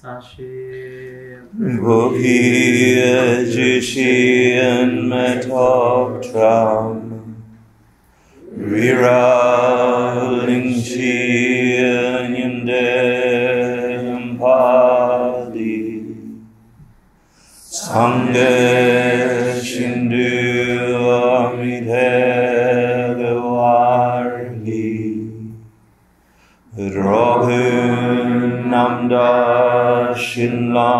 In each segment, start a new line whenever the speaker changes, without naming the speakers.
Bukia Jishian Metoptram Riraling Chian Yundem Padi Sange Shindu Amidhe Gawargi Rohun Namda Shinla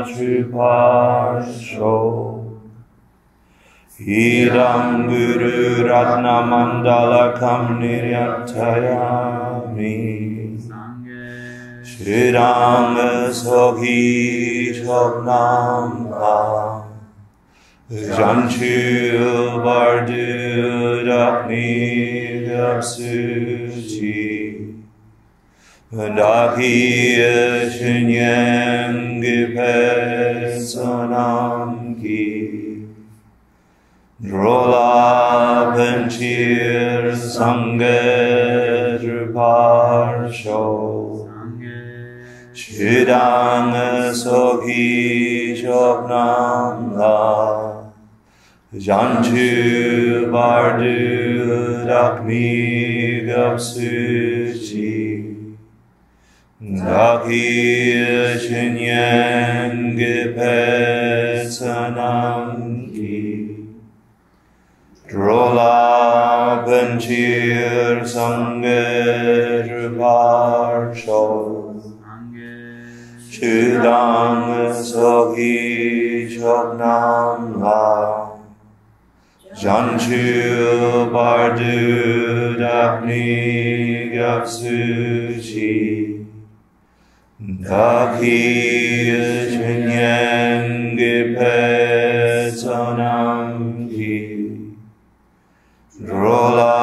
Triparsho Idam Guru Ratna Mandala Kam Niryatayami Shridanga Soghi Choknamha Janchu Bardu Dakni Gapsuchi Dakiya Shinyang Gipesanam Ki Drola Panchir Sangha Druparsho Chidanga Sokhi Choknamla Janchu Bardu Dakmi Gapsuchi Dakiya Shinyang Gipesanam Ki Drola Panchir Sangha Druparsho Chidang Sokhi Choknamla Janchu Bardu Dakni Gapsuchi Dakiya Shinyang Gipesanam Ki Drola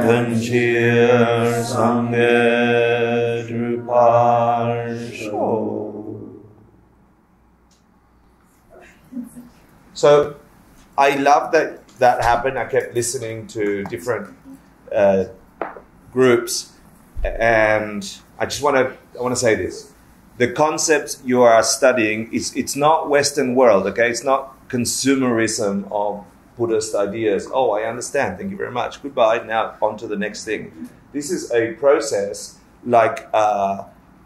Panchir Sangha Druparsho. So I love that happened. I kept listening to different groups, and I want to say this: the concepts you are studying it's not Western world, okay? It's not consumerism of Buddhist ideas. Oh, I understand. Thank you very much. Goodbye. Now on to the next thing. This is a process like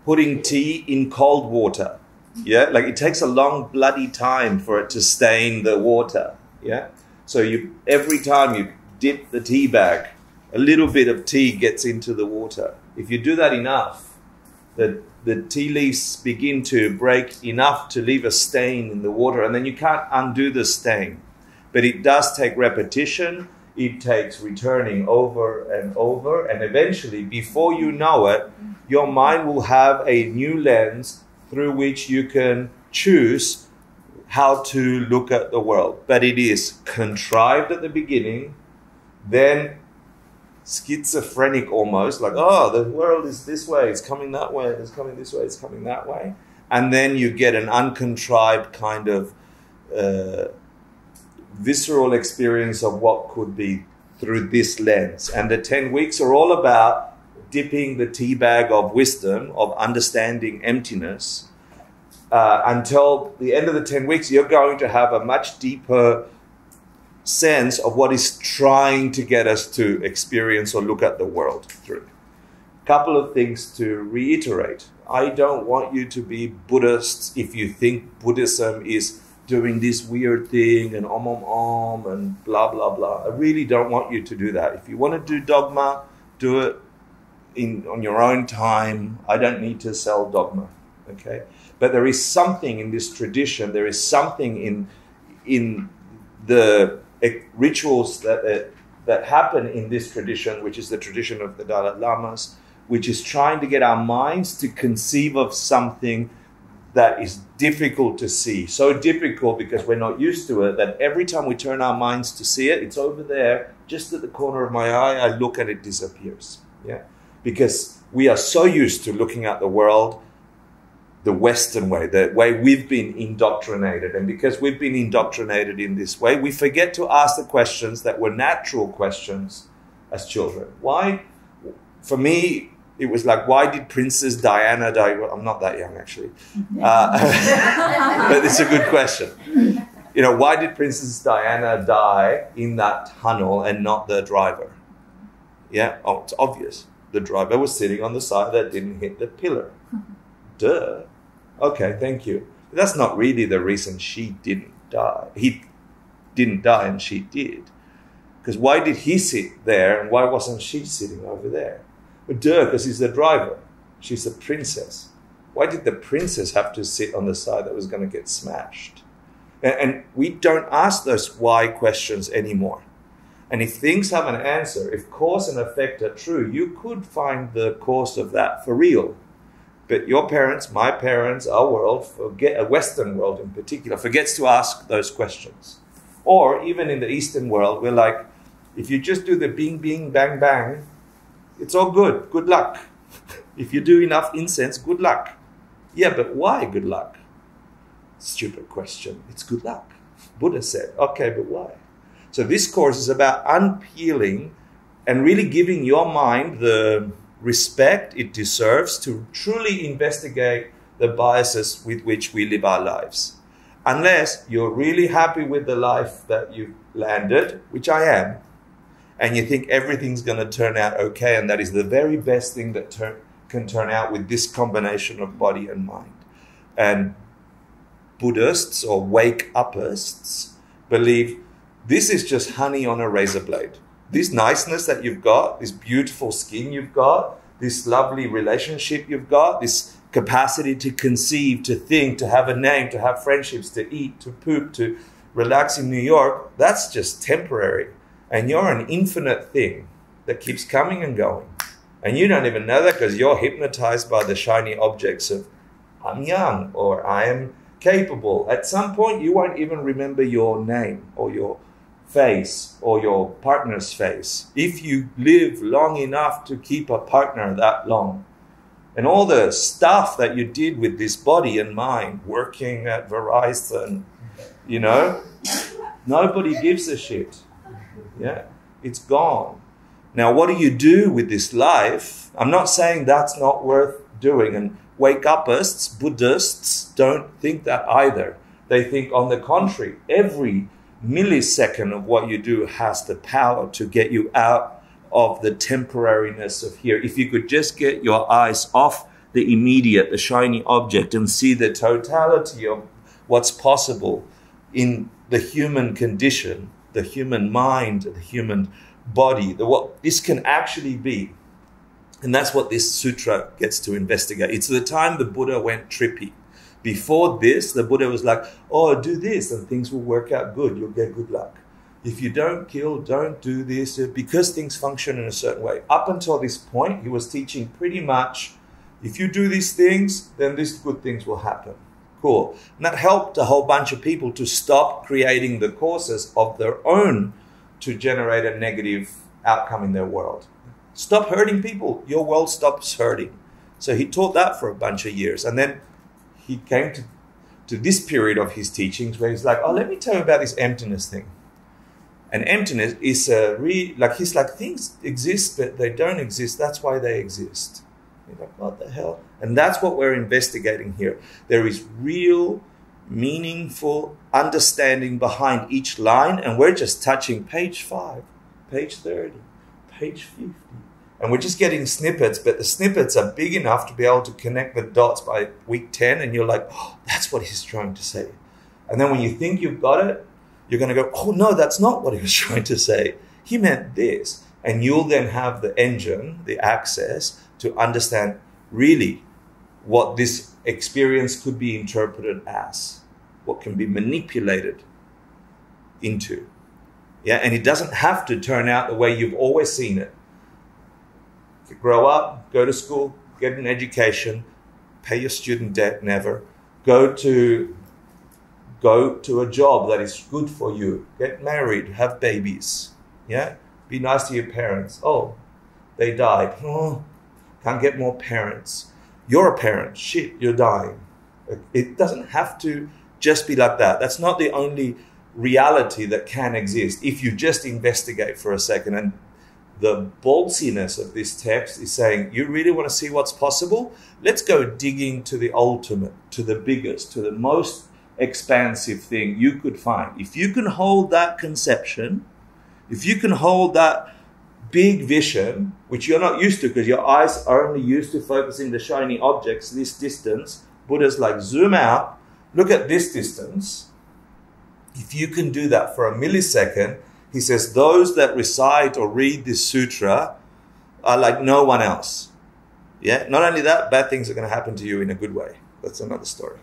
putting tea in cold water. Yeah, like it takes a long bloody time for it to stain the water. Yeah, so every time you dip the tea bag, a little bit of tea gets into the water. If you do that enough, the tea leaves begin to break enough to leave a stain in the water, and then you can't undo the stain. But it does take repetition. It takes returning over and over, and eventually, before you know it, your mind will have a new lens through which you can choose how to look at the world. But it is contrived at the beginning, then schizophrenic almost, like, oh, the world is this way, it's coming that way, it's coming this way, it's coming that way. And then you get an uncontrived kind of visceral experience of what could be through this lens. And the 10 weeks are all about dipping the tea bag of wisdom, of understanding emptiness, until the end of the 10 weeks, you're going to have a much deeper sense of what is trying to get us to experience or look at the world through. A couple of things to reiterate. I don't want you to be Buddhists if you think Buddhism is doing this weird thing and and blah, blah, blah. I really don't want you to do that. If you want to do dogma, do it on your own time. I don't need to sell dogma, okay? But there is something in this tradition, there is something in the rituals that happen in this tradition, which is the tradition of the Dalai Lamas, which is trying to get our minds to conceive of something that is difficult to see. So difficult because we're not used to it, that every time we turn our minds to see it, it's over there, just at the corner of my eye, I look and it disappears. Yeah, because we are so used to looking at the world the Western way, the way we've been indoctrinated. And because we've been indoctrinated in this way, we forget to ask the questions that were natural questions as children. Why? For me, It was like, why did Princess Diana die? Well, I'm not that young, actually. But it's a good question. You know, why did Princess Diana die in that tunnel and not the driver? Yeah, oh, it's obvious. The driver was sitting on the side that didn't hit the pillar. Duh. Okay, thank you. But that's not really the reason she didn't die. He didn't die and she did. Because why did he sit there and why wasn't she sitting over there? Well, duh, because he's the driver. She's a princess. Why did the princess have to sit on the side that was going to get smashed? And we don't ask those why questions anymore. And if things have an answer, if cause and effect are true, you could find the cause of that for real. But your parents, my parents, our world, a Western world in particular, forgets to ask those questions. Or even in the Eastern world, we're like, if you just do the bing, bing, bang, bang, it's all good. Good luck. If you do enough incense, good luck. Yeah, but why good luck? Stupid question. It's good luck. Buddha said, okay, but why? So this course is about unpeeling and really giving your mind the respect it deserves to truly investigate the biases with which we live our lives. Unless you're really happy with the life that you've landed, which I am, and you think everything's going to turn out okay, and that is the very best thing that can turn out with this combination of body and mind. And Buddhists or wake-uppists believe this is just honey on a razor blade. This niceness that you've got, this beautiful skin you've got, this lovely relationship you've got, this capacity to conceive, to think, to have a name, to have friendships, to eat, to poop, to relax in New York, that's just temporary. And you're an infinite thing that keeps coming and going. And you don't even know that because you're hypnotized by the shiny objects of I'm young or I am capable. At some point, you won't even remember your name or your face or your partner's face. If you live long enough to keep a partner that long. And all the stuff that you did with this body and mind, working at Verizon, you know, nobody gives a shit. Yeah, it's gone. Now, what do you do with this life? I'm not saying that's not worth doing. And wake-uppists, Buddhists, don't think that either. They think, on the contrary, every millisecond of what you do has the power to get you out of the temporariness of here. If you could just get your eyes off the immediate, the shiny object, and see the totality of what's possible in the human condition, the human mind, the human body, what this can actually be. And that's what this sutra gets to investigate. It's the time the Buddha went trippy. Before this, the Buddha was like, oh, do this and things will work out good. You'll get good luck. If you don't kill, don't do this, because things function in a certain way. Up until this point, he was teaching pretty much, if you do these things, then these good things will happen. Cool. And that helped a whole bunch of people to stop creating the causes of their own to generate a negative outcome in their world. Stop hurting people. Your world stops hurting. So he taught that for a bunch of years. And then he came to this period of his teachings where he's like, oh, let me tell you about this emptiness thing. And emptiness is he's like, things exist, but they don't exist. That's why they exist. You're like, what the hell? And that's what we're investigating here. There is real, meaningful understanding behind each line, and we're just touching page 5, page 30, page 50. And we're just getting snippets, but the snippets are big enough to be able to connect the dots by week 10, and you're like, oh, that's what he's trying to say. And then when you think you've got it, you're going to go, oh, no, that's not what he was trying to say. He meant this. And you'll then have the engine, the access, to understand really what this experience could be interpreted as, what can be manipulated into. Yeah, and it doesn't have to turn out the way you've always seen it. You grow up, go to school, get an education, pay your student debt, never. Go to a job that is good for you. Get married, have babies. Yeah? Be nice to your parents. Oh, they died. Oh, can't get more parents. You're a parent. Shit, you're dying. It doesn't have to just be like that. That's not the only reality that can exist if you just investigate for a second. And the ballsiness of this text is saying, you really want to see what's possible? Let's go digging to the ultimate, to the biggest, to the most expansive thing you could find. If you can hold that conception, if you can hold that big vision, which you're not used to because your eyes are only used to focusing the shiny objects this distance, Buddha's like, zoom out, look at this distance. If you can do that for a millisecond, he says, those that recite or read this sutra are like no one else. Yeah. Not only that, bad things are going to happen to you in a good way. That's another story.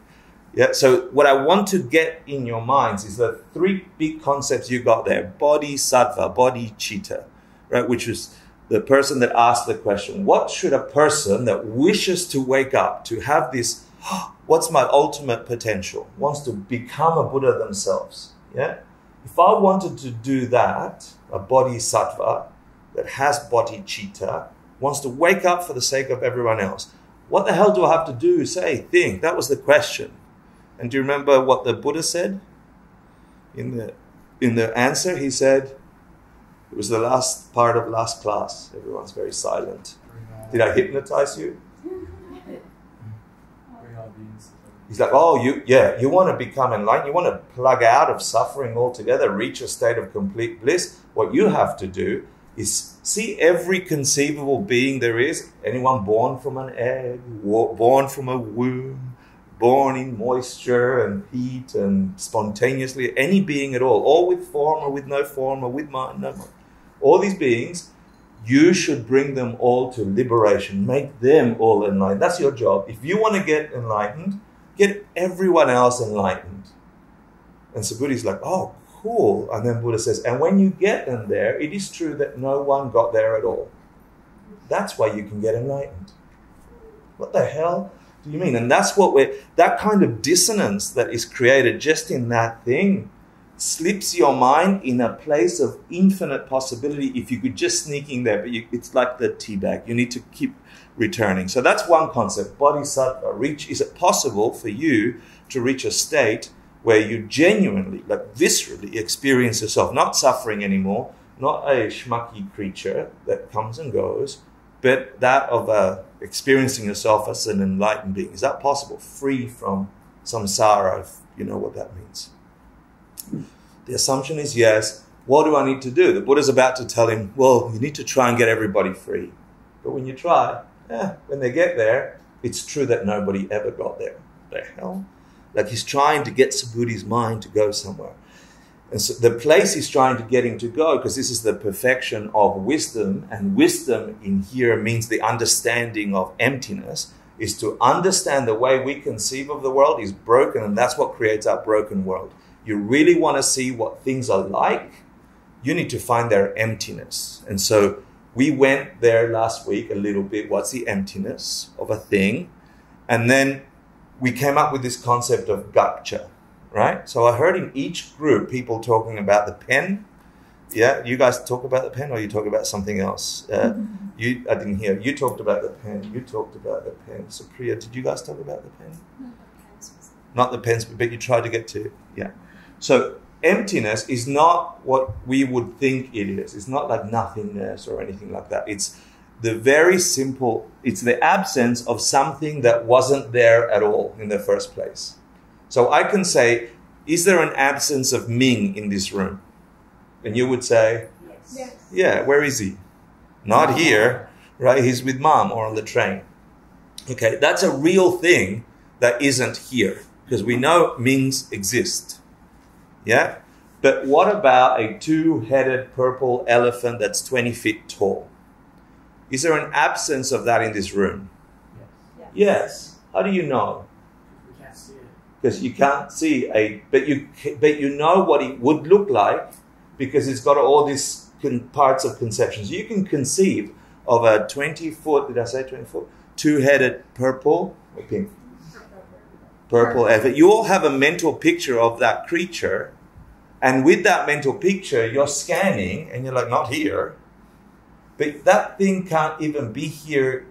Yeah. So what I want to get in your minds is the three big concepts you got there: bodhisattva, bodhicitta, right? Which is the person that asked the question: what should a person that wishes to wake up, to have this, what's my ultimate potential, wants to become a Buddha themselves? Yeah. If I wanted to do that, a bodhisattva that has bodhicitta, wants to wake up for the sake of everyone else, what the hell do I have to do? Say, think. That was the question. And do you remember what the Buddha said? In the answer, he said, it was the last part of last class. Everyone's very silent. Did I hypnotize you? He's like, oh, you want to become enlightened. You want to plug out of suffering altogether, reach a state of complete bliss. What you have to do is see every conceivable being there is. Anyone born from an egg, born from a womb, born in moisture and heat and spontaneously, any being at all with form or with no form or with mind, no mind. All these beings, you should bring them all to liberation. Make them all enlightened. That's your job. If you want to get enlightened, get everyone else enlightened. And so Buddha's like, oh, cool. And then Buddha says, and when you get them there, it is true that no one got there at all. That's why you can get enlightened. What the hell do you mean? And that's that kind of dissonance that is created just in that thing slips your mind in a place of infinite possibility if you could just sneak in there. But it's like the tea bag. You need to keep returning. So that's one concept. Bodhisattva. Is it possible for you to reach a state where you genuinely, like viscerally experience yourself, not suffering anymore, not a schmucky creature that comes and goes, but that of experiencing yourself as an enlightened being? Is that possible? Free from samsara, if you know what that means. The assumption is yes. What do I need to do? The Buddha's about to tell him, well, you need to try and get everybody free. But when you try, when they get there, it's true that nobody ever got there. The hell? Like he's trying to get Subhuti's mind to go somewhere. And so the place he's trying to get him to go, because this is the perfection of wisdom, and wisdom in here means the understanding of emptiness, is to understand the way we conceive of the world is broken, and that's what creates our broken world. You really want to see what things are like, you need to find their emptiness. And so we went there last week a little bit. What's the emptiness of a thing? And then we came up with this concept of gaccha, right? So I heard in each group people talking about the pen. Yeah, you guys talk about the pen, or you talk about something else? I didn't hear. You talked about the pen. You talked about the pen. So Priya, did you guys talk about the pen? Not the pens, but you tried to get to, yeah. So emptiness is not what we would think it is. It's not like nothingness or anything like that. It's the very simple, it's the absence of something that wasn't there at all in the first place. So I can say, is there an absence of Ming in this room? And you would say, yes. Yeah, where is he? Not here, right? He's with mom or on the train. Okay, that's a real thing that isn't here, because we know Mings exist. Yeah? But what about a two-headed purple elephant that's 20 feet tall? Is there an absence of that in this room? Yes. How do you know?
We can't see it.
Because you can't see but you know what it would look like, because it's got all these parts of conceptions. You can conceive of a 20-foot, did I say 20-foot? Two-headed purple or pink? Purple elephant. You all have a mental picture of that creature, and with that mental picture, you're scanning, and you're like, not here. But that thing can't even be here.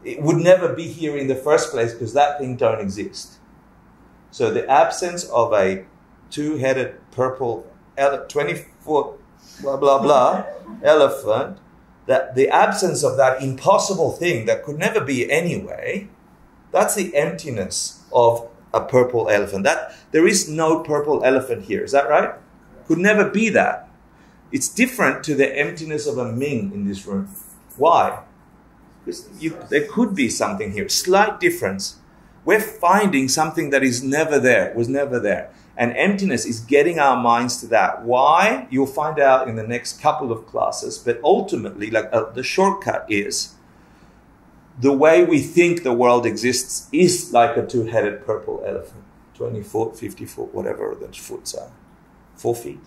It would never be here in the first place, because that thing don't exist. So the absence of a two-headed purple 20-foot blah, blah, blah, elephant, that the absence of that impossible thing that could never be anyway, that's the emptiness of a purple elephant. That there is no purple elephant here. Is that right? Could never be that. It's different to the emptiness of a Ming in this room. Why? Because there could be something here. Slight difference. We're finding something that is never there, was never there. And emptiness is getting our minds to that. Why? You'll find out in the next couple of classes. But ultimately, the shortcut is the way we think the world exists is like a two-headed purple elephant. 20 foot, 50 foot, whatever the foots are. 4 feet.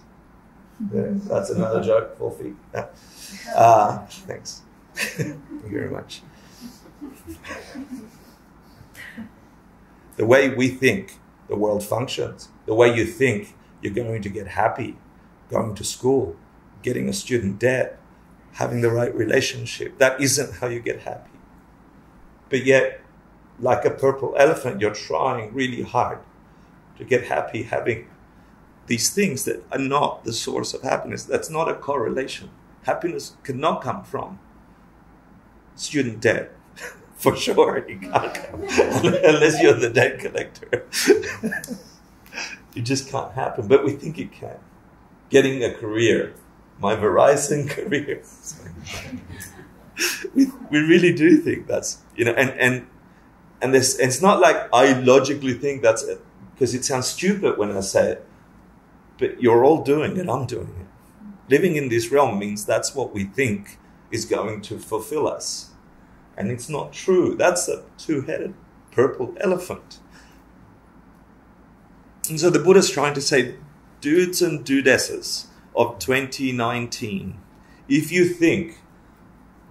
Yeah, that's another joke, 4 feet. Yeah. Thanks. Thank you very much. The way we think the world functions, the way you think you're going to get happy, going to school, getting a student debt, having the right relationship, that isn't how you get happy. But yet, like a purple elephant, you're trying really hard to get happy, having these things that are not the source of happiness. That's not a correlation. Happiness cannot come from student debt. For sure, it can't come. Unless you're the debt collector. It just can't happen. But we think it can. Getting a career. My Verizon career. we really do think that's, and this, it's not like I logically think that's it, because it sounds stupid when I say it. But you're all doing it, I'm doing it. Living in this realm means that's what we think is going to fulfill us. And it's not true. That's a two-headed purple elephant. And so the Buddha's trying to say, dudes and dudesses of 2019, if you think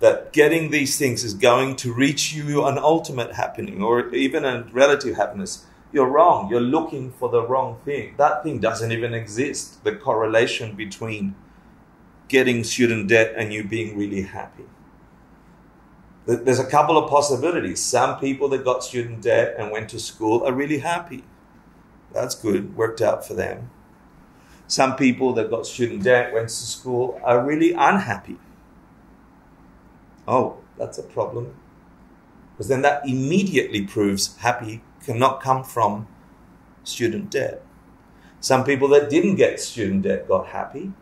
that getting these things is going to reach you an ultimate happening or even a relative happiness, you're wrong. You're looking for the wrong thing. That thing doesn't even exist. The correlation between getting student debt and you being really happy. There's a couple of possibilities. Some people that got student debt and went to school are really happy. That's good. Worked out for them. Some people that got student debt, went to school, are really unhappy. Oh, that's a problem. Because then that immediately proves happy cannot come from student debt. Some people that didn't get student debt got happy,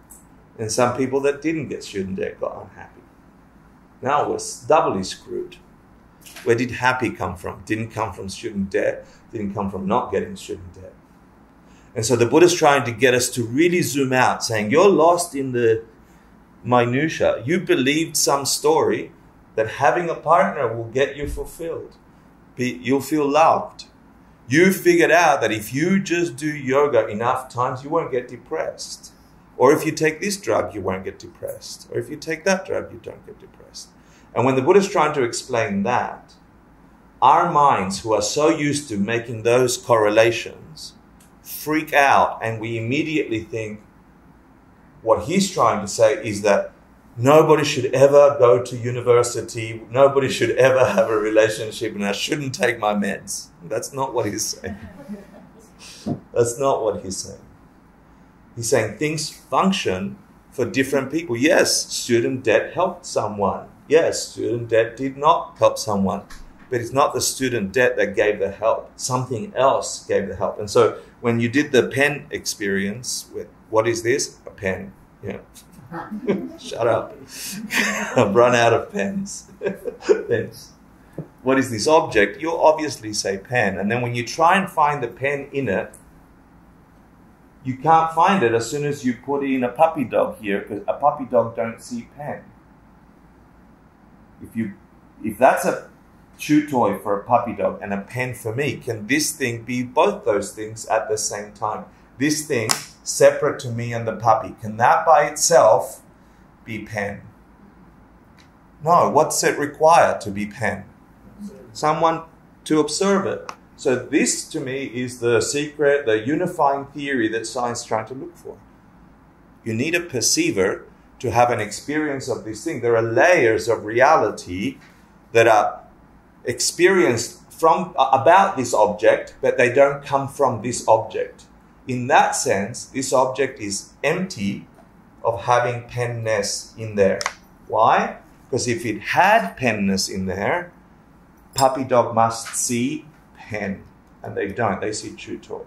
and some people that didn't get student debt got unhappy. Now we're doubly screwed. Where did happy come from? Didn't come from student debt, didn't come from not getting student debt. And so the Buddha's trying to get us to really zoom out, saying, you're lost in the minutiae. You believed some story that having a partner will get you fulfilled. You'll feel loved. You figured out that if you just do yoga enough times, you won't get depressed. Or if you take this drug, you won't get depressed. Or if you take that drug, you don't get depressed. And when the Buddha's trying to explain that, our minds, who are so used to making those correlations, freak out, and we immediately think what he's trying to say is that nobody should ever go to university, nobody should ever have a relationship, and I shouldn't take my meds. That's not what he's saying. That's not what he's saying. He's saying things function for different people. Yes, student debt helped someone. Yes, student debt did not help someone. But it's not the student debt that gave the help. Something else gave the help. And so when you did the pen experience, with what is this? A pen. Yeah. Shut up. I've run out of pens. Pens. What is this object? You'll obviously say pen. And then when you try and find the pen in it, you can't find it as soon as you put in a puppy dog here, because a puppy dog don't see pen. If that's a chew toy for a puppy dog and a pen for me, can this thing be both those things at the same time? This thing, separate to me and the puppy, can that by itself be pen? No, what's it require to be pen? Someone to observe it. So this, to me, is the secret, the unifying theory that science is trying to look for. You need a perceiver to have an experience of this thing. There are layers of reality that are experienced about this object, but they don't come from this object. In that sense, this object is empty of having penness in there. Why? Because if it had penness in there, puppy dog must see pen. And they don't. They see chew toy.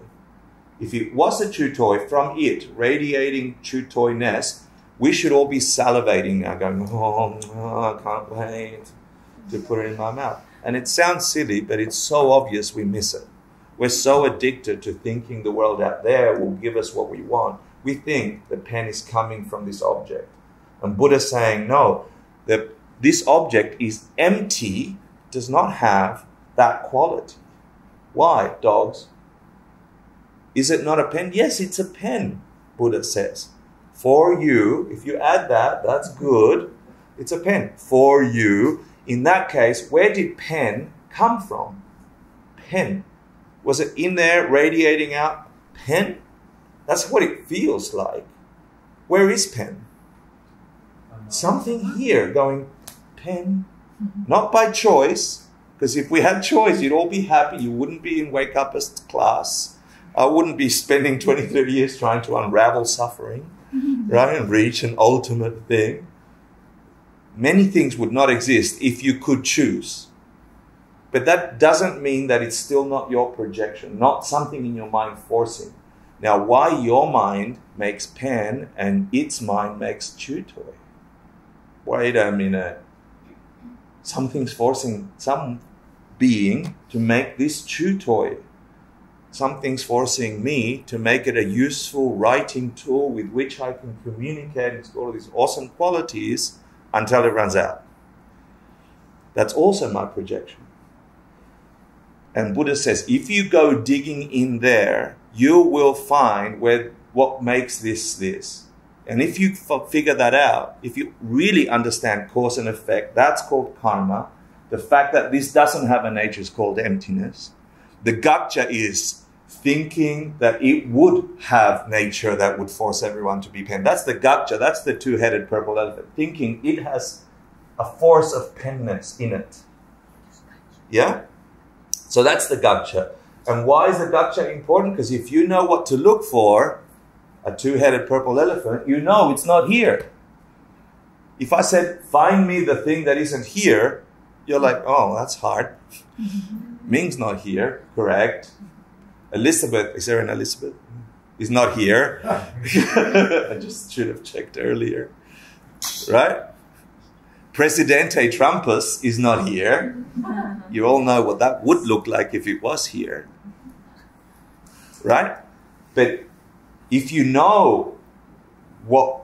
If it was a chew toy, from it radiating chew toyness, we should all be salivating now, going, oh, I can't wait to put it in my mouth. And it sounds silly, but it's so obvious we miss it. We're so addicted to thinking the world out there will give us what we want. We think the pen is coming from this object. And Buddha's saying, no, this object is empty, does not have that quality. Why, dogs? Is it not a pen? Yes, it's a pen, Buddha says. For you, if you add that, that's good. It's a pen. For you, in that case, where did pen come from? Pen. Was it in there radiating out? Pen? That's what it feels like. Where is pen? Something here going, pen. Not by choice, because if we had choice, you'd all be happy. You wouldn't be in wake-upist class. I wouldn't be spending 20, 30 years trying to unravel suffering, right, and reach an ultimate thing. Many things would not exist if you could choose. But that doesn't mean that it's still not your projection, not something in your mind forcing. Now, why your mind makes pen and its mind makes chew toy? Wait a minute. Something's forcing some being to make this chew toy. Something's forcing me to make it a useful writing tool with which I can communicate and explore these awesome qualities until it runs out. That's also my projection. And Buddha says, if you go digging in there, you will find what makes this. And if you figure that out, if you really understand cause and effect, that's called karma. The fact that this doesn't have a nature is called emptiness. The gacha is thinking that it would have nature that would force everyone to be pen. That's the gacha, that's the two-headed purple elephant. Thinking it has a force of penness in it. Yeah? So that's the gacha. And why is the gacha important? Because if you know what to look for, a two-headed purple elephant, you know it's not here. If I said, find me the thing that isn't here, you're like, oh, that's hard. Ming's not here, correct. Elizabeth, is there an Elizabeth? Is not here. I just should have checked earlier. Right? Presidente Trumpus is not here. You all know what that would look like if it was here. Right? But if you know what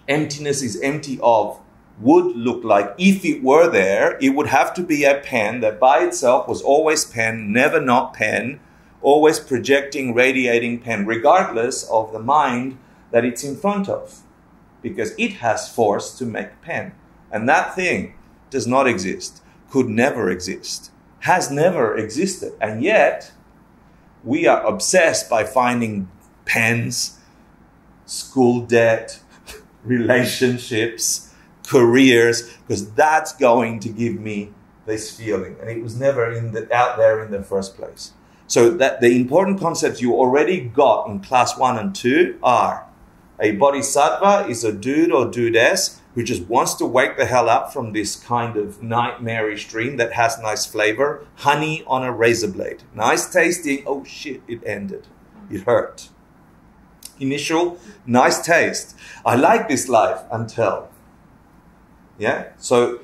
emptiness is empty of would look like if it were there, it would have to be a pen that by itself was always pen, never not pen, always projecting, radiating pen, regardless of the mind that it's in front of. Because it has force to make pen. And that thing does not exist, could never exist, has never existed. And yet, we are obsessed by finding pens, school debt, relationships, careers, because that's going to give me this feeling. And it was never out there in the first place. So that the important concepts you already got in class 1 and 2 are a bodhisattva is a dude or dudess who just wants to wake the hell up from this kind of nightmarish dream that has nice flavor. Honey on a razor blade. Nice tasting. Oh shit, it ended. It hurt. Initial, nice taste. I like this life until. Yeah? So,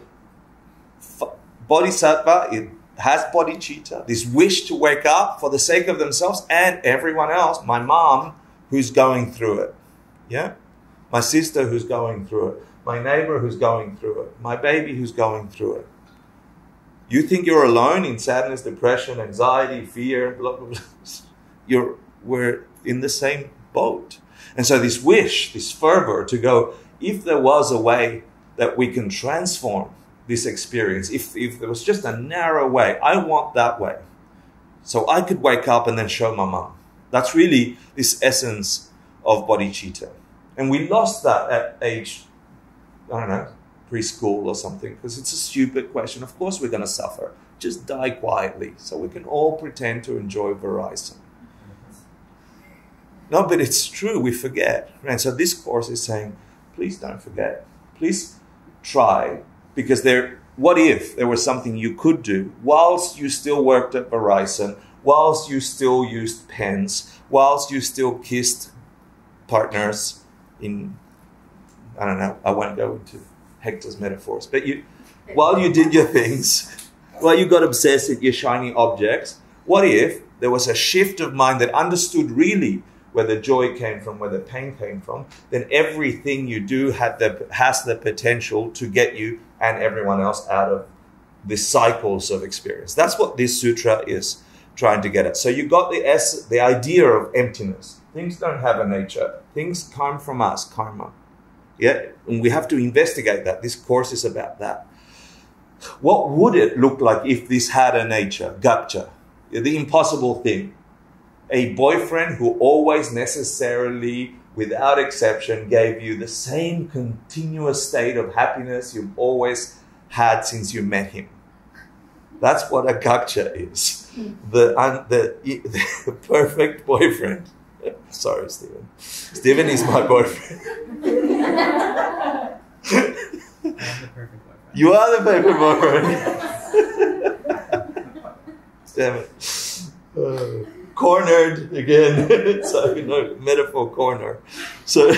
bodhisattva, it has bodhicitta, this wish to wake up for the sake of themselves and everyone else. My mom, who's going through it. Yeah? My sister who's going through it. My neighbor who's going through it. My baby who's going through it. You think you're alone in sadness, depression, anxiety, fear, blah, blah, blah. We're in the same boat. And so this wish, this fervor to go, if there was a way that we can transform this experience, if there was just a narrow way, I want that way. So I could wake up and then show my mom. That's really this essence of bodhicitta. And we lost that at age, I don't know, preschool or something, because it's a stupid question. Of course we're going to suffer. Just die quietly so we can all pretend to enjoy Verizon. No, but it's true, we forget. And so this course is saying, please don't forget. Please try, because what if there was something you could do whilst you still worked at Verizon, whilst you still used pens, whilst you still kissed partners in, I don't know, I won't go into Hector's metaphors, but while you did your things, while you got obsessed with your shiny objects, what if there was a shift of mind that understood really where the joy came from, where the pain came from, then everything you do has the potential to get you and everyone else out of the cycles of experience. That's what this sutra is trying to get at. So you got the idea of emptiness. Things don't have a nature. Things come from us, karma. Yeah, and we have to investigate that. This course is about that. What would it look like if this had a nature? Gaccha, the impossible thing. A boyfriend who always necessarily, without exception, gave you the same continuous state of happiness you've always had since you met him. That's what a gaccha is. The perfect boyfriend. Sorry, Stephen. Stephen is my boyfriend.
I'm the perfect boyfriend.
You are the perfect boyfriend. Damn it. Cornered again. So, metaphor corner. So,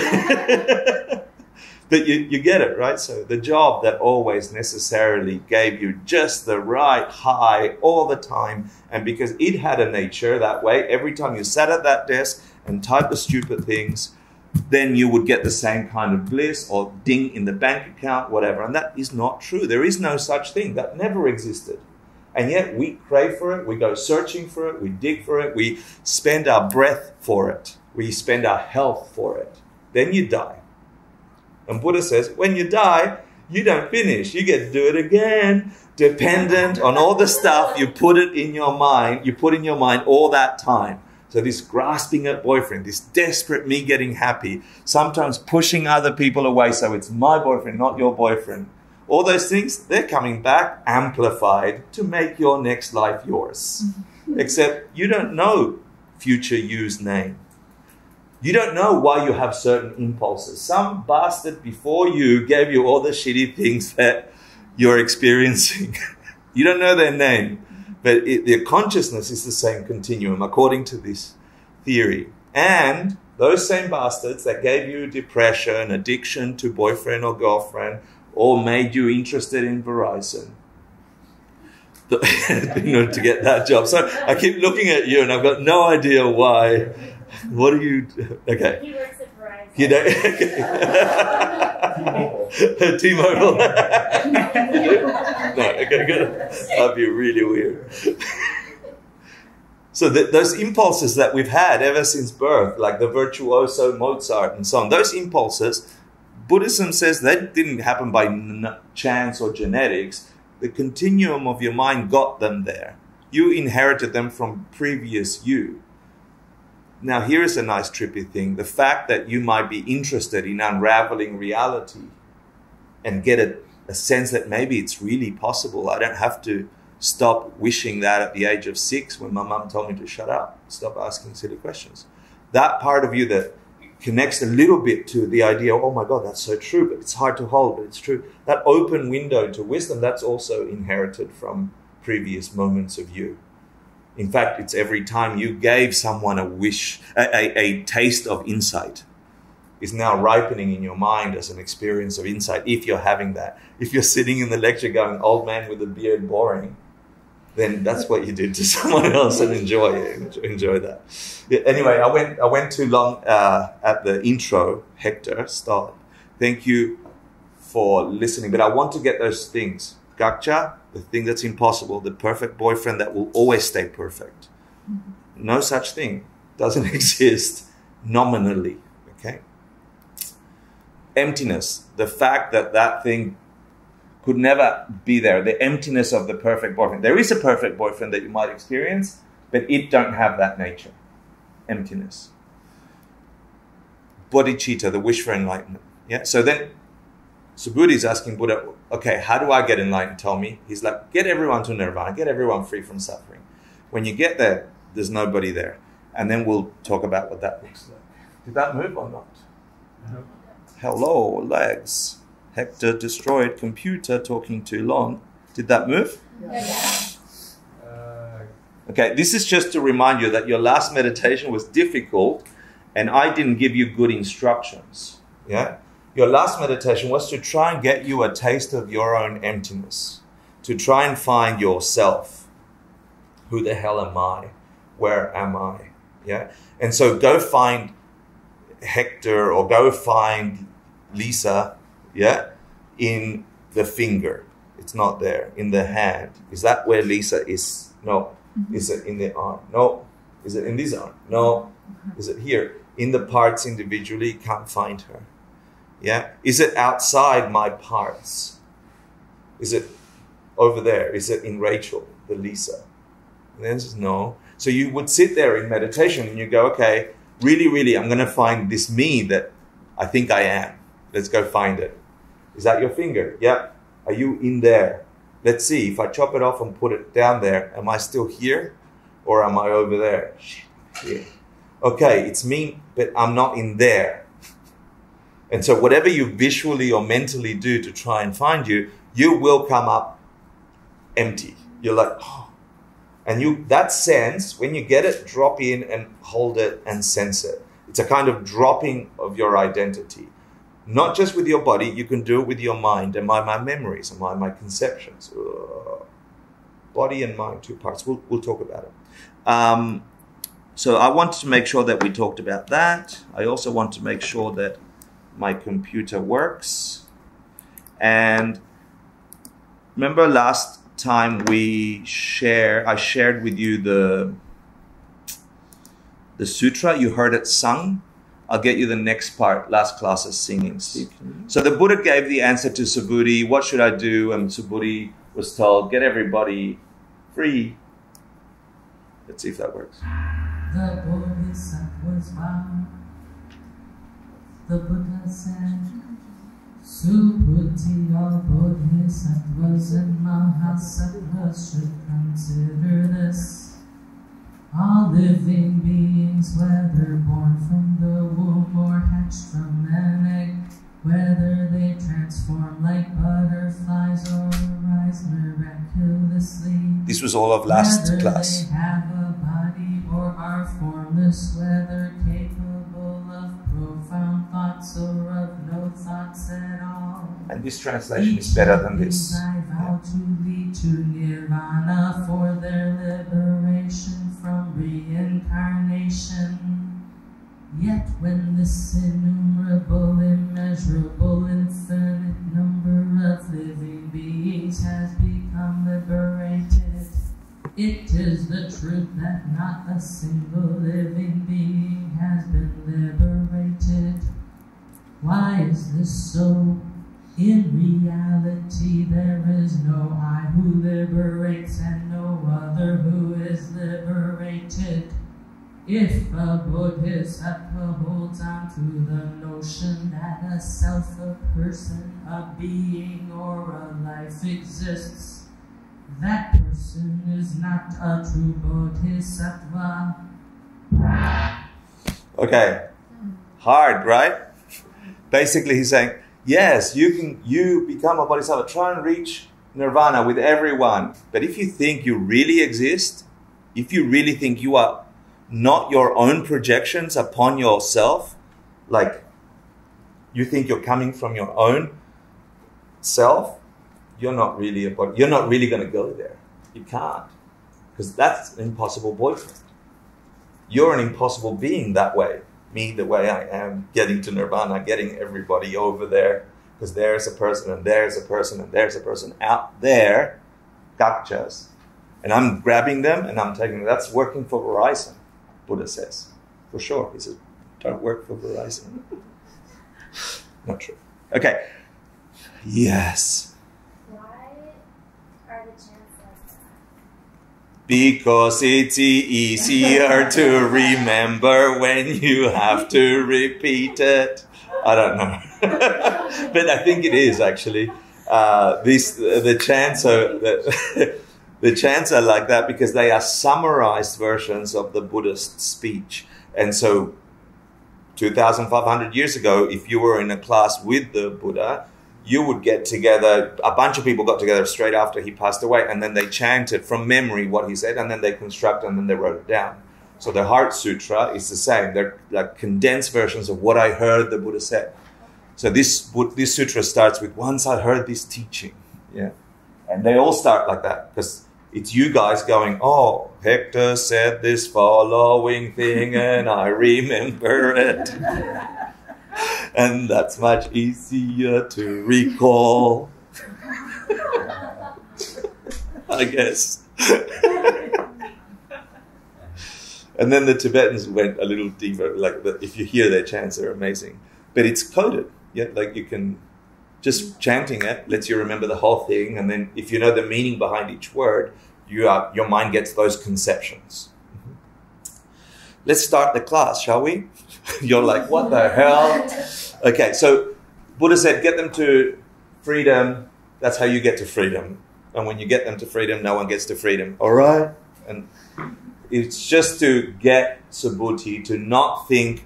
but you get it, right? So the job that always necessarily gave you just the right high all the time, and because it had a nature that way, every time you sat at that desk and typed the stupid things, then you would get the same kind of bliss or ding in the bank account, whatever. And that is not true. There is no such thing. That never existed. And yet we crave for it, we go searching for it, we dig for it, we spend our breath for it, we spend our health for it. Then you die. And Buddha says, when you die, you don't finish. You get to do it again, dependent on all the stuff you put in your mind all that time. So this grasping at boyfriend, this desperate me getting happy, sometimes pushing other people away so it's my boyfriend, not your boyfriend. All those things, they're coming back amplified to make your next life yours. Except you don't know future you's name. You don't know why you have certain impulses. Some bastard before you gave you all the shitty things that you're experiencing. You don't know their name, but their consciousness is the same continuum according to this theory. And those same bastards that gave you depression, addiction to boyfriend or girlfriend, or made you interested in Verizon in order to get that job. So I keep looking at you and I've got no idea why. What do you... Okay.
He works at Verizon.
You know... T-Mobile. No, okay, good. That'd be really weird. So those impulses that we've had ever since birth, like the virtuoso Mozart and so on, those impulses... Buddhism says that didn't happen by chance or genetics. The continuum of your mind got them there. You inherited them from previous you. Now, here is a nice trippy thing. The fact that you might be interested in unraveling reality and get a sense that maybe it's really possible. I don't have to stop wishing that at the age of 6 when my mum told me to shut up, stop asking silly questions. That part of you that connects a little bit to the idea, oh my God, that's so true, but it's hard to hold, but it's true. That open window to wisdom, that's also inherited from previous moments of you. In fact, it's every time you gave someone a wish, a taste of insight is now ripening in your mind as an experience of insight, if you're having that. If you're sitting in the lecture going, old man with a beard, boring, then that's what you did to someone else and enjoy that. Yeah, anyway, I went too long at the intro. Hector, stop. Thank you for listening. But I want to get those things. Gaccha, the thing that's impossible, the perfect boyfriend that will always stay perfect. No such thing. Doesn't exist nominally. Okay? Emptiness, the fact that thing could never be there. The emptiness of the perfect boyfriend. There is a perfect boyfriend that you might experience, but it don't have that nature. Emptiness. Bodhicitta, the wish for enlightenment. Yeah. So Buddha is asking Buddha, okay, how do I get enlightened? Tell me. He's like, get everyone to nirvana, get everyone free from suffering. When you get there, there's nobody there. And then we'll talk about what that looks like. Did that move or not?
No.
Hello, legs. Hector destroyed computer talking too long. Did that move? Okay, this is just to remind you that your last meditation was difficult and I didn't give you good instructions. Yeah? Your last meditation was to try and get you a taste of your own emptiness, to try and find yourself. Who the hell am I? Where am I? Yeah? And so go find Hector or go find Lisa, yeah, in the finger. It's not there. In the hand. Is that where Lisa is? No. Is it in the arm? No. Is it in this arm? No. Is it here? In the parts individually, can't find her. Yeah? Is it outside my parts? Is it over there? Is it in Rachel, the Lisa? And then says no. So you would sit there in meditation and you go, okay, really, I'm going to find this me that I think I am. Let's go find it. Is that your finger? Yep. Are you in there? Let's see. If I chop it off and put it down there, am I still here? Or am I over there? Shit, here. Okay, it's me, but I'm not in there. And so whatever you visually or mentally do to try and find you, you will come up empty. You're like, oh. And you, that sense, when you get it, drop in and hold it and sense it. It's a kind of dropping of your identity. Not just with your body, you can do it with your mind. Am I my memories? Am I my conceptions? Body and mind, two parts. We'll talk about it. So I wanted to make sure that we talked about that. I also want to make sure that my computer works. And remember last time I shared with you the sutra. You heard it sung. I'll get you the next part, last class's singing. So the Buddha gave the answer to Subhuti, what should I do? And Subhuti was told, get everybody free. Let's see if that works.
The bodhisattvas bowed. The Buddha said, Subhuti, all bodhisattvas and mahasattvas should consider this. All living beings, whether born from the womb or hatched from an egg, whether they transform like butterflies or rise miraculously.
This was all of last class.
Whether they have a body or are formless, whether capable of profound thoughts or of no thoughts at all.
And this translation is better than this.
I vow to lead to nirvana for their liberation from reincarnation. Yet when this innumerable, immeasurable, infinite number of living beings has become liberated, it is the truth that not a single living being has been liberated. Why is this so? In reality, there is no I who liberates and no other who is liberated. If a bodhisattva holds on to the notion that a self, a person, a being, or a life exists, that person is not a true bodhisattva.
Okay, hard, right? Basically, he's saying, yes, you become a bodhisattva. Try and reach nirvana with everyone. But if you think you really exist, if you really think you are not your own projections upon yourself, like you think you're coming from your own self, you're not really going to go there. You can't, because that's an impossible boyfriend. You're an impossible being that way. Me, the way I am, getting to nirvana, getting everybody over there, because there's a person and there's a person and there's a person out there, gotchas, and I'm grabbing them and I'm taking them. That's working for Verizon, Buddha says. For sure. He says, don't work for Verizon. Not true. Okay. Yes.
Why are the chants like that?
Because it's easier to remember when you have to repeat it. I don't know. But I think it is actually. The chants are like that because they are summarized versions of the Buddhist speech. And so 2,500 years ago, if you were in a class with the Buddha, you would get together, a bunch of people got together straight after he passed away, and then they chanted from memory what he said, and then they constructed and then they wrote it down. So the Heart Sutra is the same. They're like condensed versions of what I heard the Buddha said. So this sutra starts with, once I heard this teaching. Yeah. And they all start like that, because it's you guys going, oh, Hector said this following thing and I remember it. And that's much easier to recall. I guess. And then the Tibetans went a little deeper. Like, if you hear their chants, they're amazing. But it's coded. Yeah, like you can, just chanting it lets you remember the whole thing. And then if you know the meaning behind each word, your mind gets those conceptions. Let's start the class, shall we? You're like, what the hell? Okay, so Buddha said, get them to freedom. That's how you get to freedom. And when you get them to freedom, no one gets to freedom. All right? And it's just to get subhuti, to not think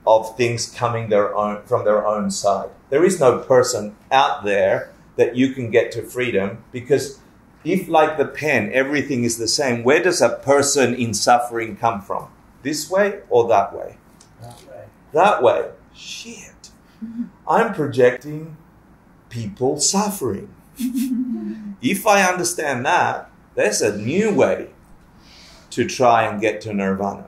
of things coming from their own side. There is no person out there that you can get to freedom, because if, like the pen, everything is the same, where does a person in suffering come from? This way or that way?
That way.
That way. Shit. I'm projecting people suffering. If I understand that, there's a new way to try and get to nirvana.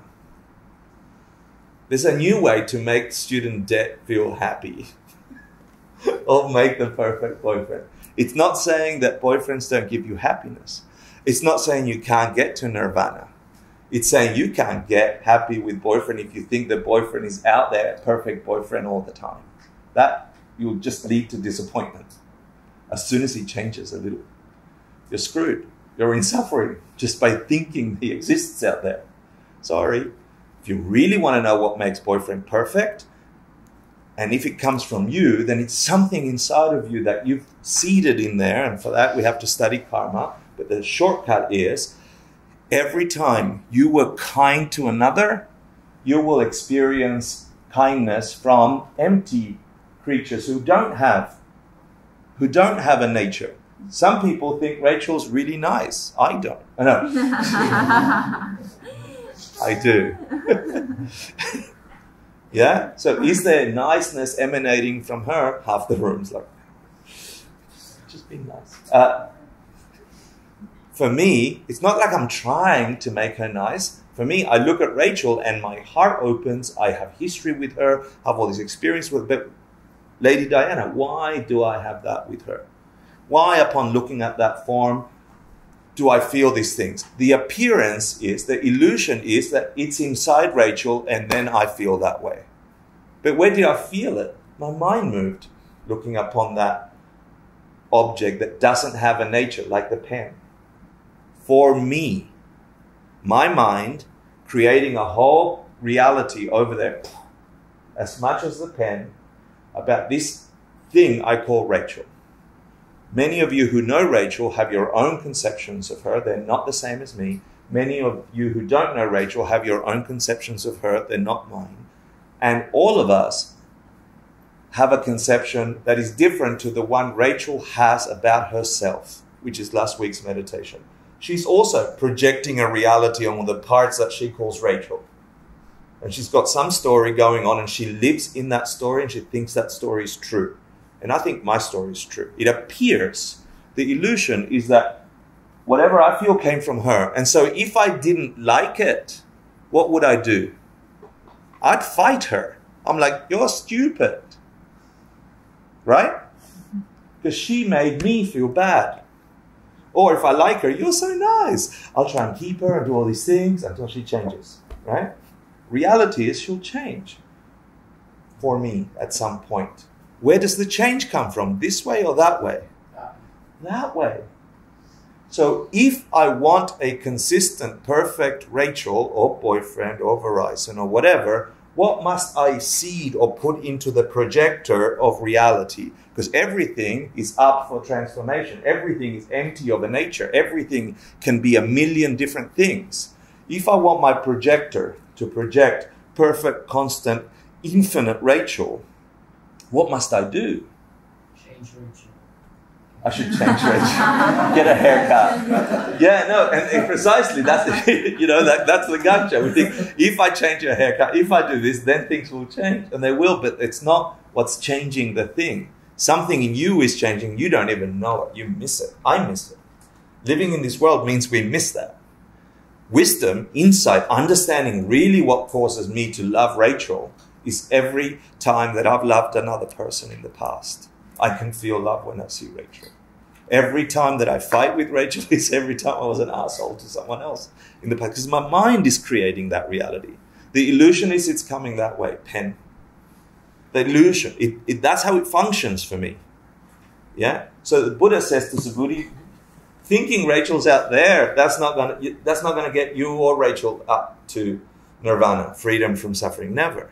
There's a new way to make student debt feel happy. Or make the perfect boyfriend. It's not saying that boyfriends don't give you happiness. It's not saying you can't get to nirvana. It's saying you can't get happy with boyfriend if you think the boyfriend is out there, perfect boyfriend all the time. That will just lead to disappointment. As soon as he changes a little, you're screwed. You're in suffering just by thinking he exists out there. Sorry. If you really want to know what makes boyfriend perfect, and if it comes from you, then it's something inside of you that you've seeded in there. And for that, we have to study karma. But the shortcut is, every time you were kind to another, you will experience kindness from empty creatures who don't have a nature. Some people think Rachel's really nice. I don't. No. I do. Yeah? So is there niceness emanating from her? Half the room's like, just being nice. For me, it's not like I'm trying to make her nice. For me, I look at Rachel and my heart opens. I have history with her, have all this experience with her. But Lady Diana, why do I have that with her? Why, upon looking at that form, do I feel these things? The appearance is, the illusion is that it's inside Rachel and then I feel that way. But where did I feel it? My mind moved, looking upon that object that doesn't have a nature, like the pen. For me, my mind creating a whole reality over there, as much as the pen, about this thing I call Rachel. Many of you who know Rachel have your own conceptions of her. They're not the same as me. Many of you who don't know Rachel have your own conceptions of her. They're not mine. And all of us have a conception that is different to the one Rachel has about herself, which is last week's meditation. She's also projecting a reality on the parts that she calls Rachel. And she's got some story going on and she lives in that story and she thinks that story is true. And I think my story is true. It appears, the illusion is that whatever I feel came from her. And so if I didn't like it, what would I do? I'd fight her. I'm like, you're stupid. Right? Because she made me feel bad. Or if I like her, you're so nice. I'll try and keep her and do all these things until she changes. Right? Reality is she'll change for me at some point. Where does the change come from? This way or that way? That way. So if I want a consistent, perfect Rachel or boyfriend or Verizon or whatever, what must I seed or put into the projector of reality? Because everything is up for transformation. Everything is empty of a nature. Everything can be a million different things. If I want my projector to project perfect, constant, infinite Rachel, what must I do?
Change Rachel.
I should change Rachel. Get a haircut. Yeah, no, and precisely that's that's the gacha. We think if I change your haircut, if I do this, then things will change, and they will. But it's not what's changing the thing. Something in you is changing. You don't even know it. You miss it. I miss it. Living in this world means we miss that. Wisdom, insight, understanding really what causes me to love Rachel is every time that I've loved another person in the past. I can feel love when I see Rachel. Every time that I fight with Rachel is every time I was an asshole to someone else in the past. Because my mind is creating that reality. The illusion is it's coming that way. Pen. The illusion. That's how it functions for me. Yeah? So the Buddha says to Subhuti, thinking Rachel's out there, that's not gonna get you or Rachel up to nirvana, freedom from suffering. Never.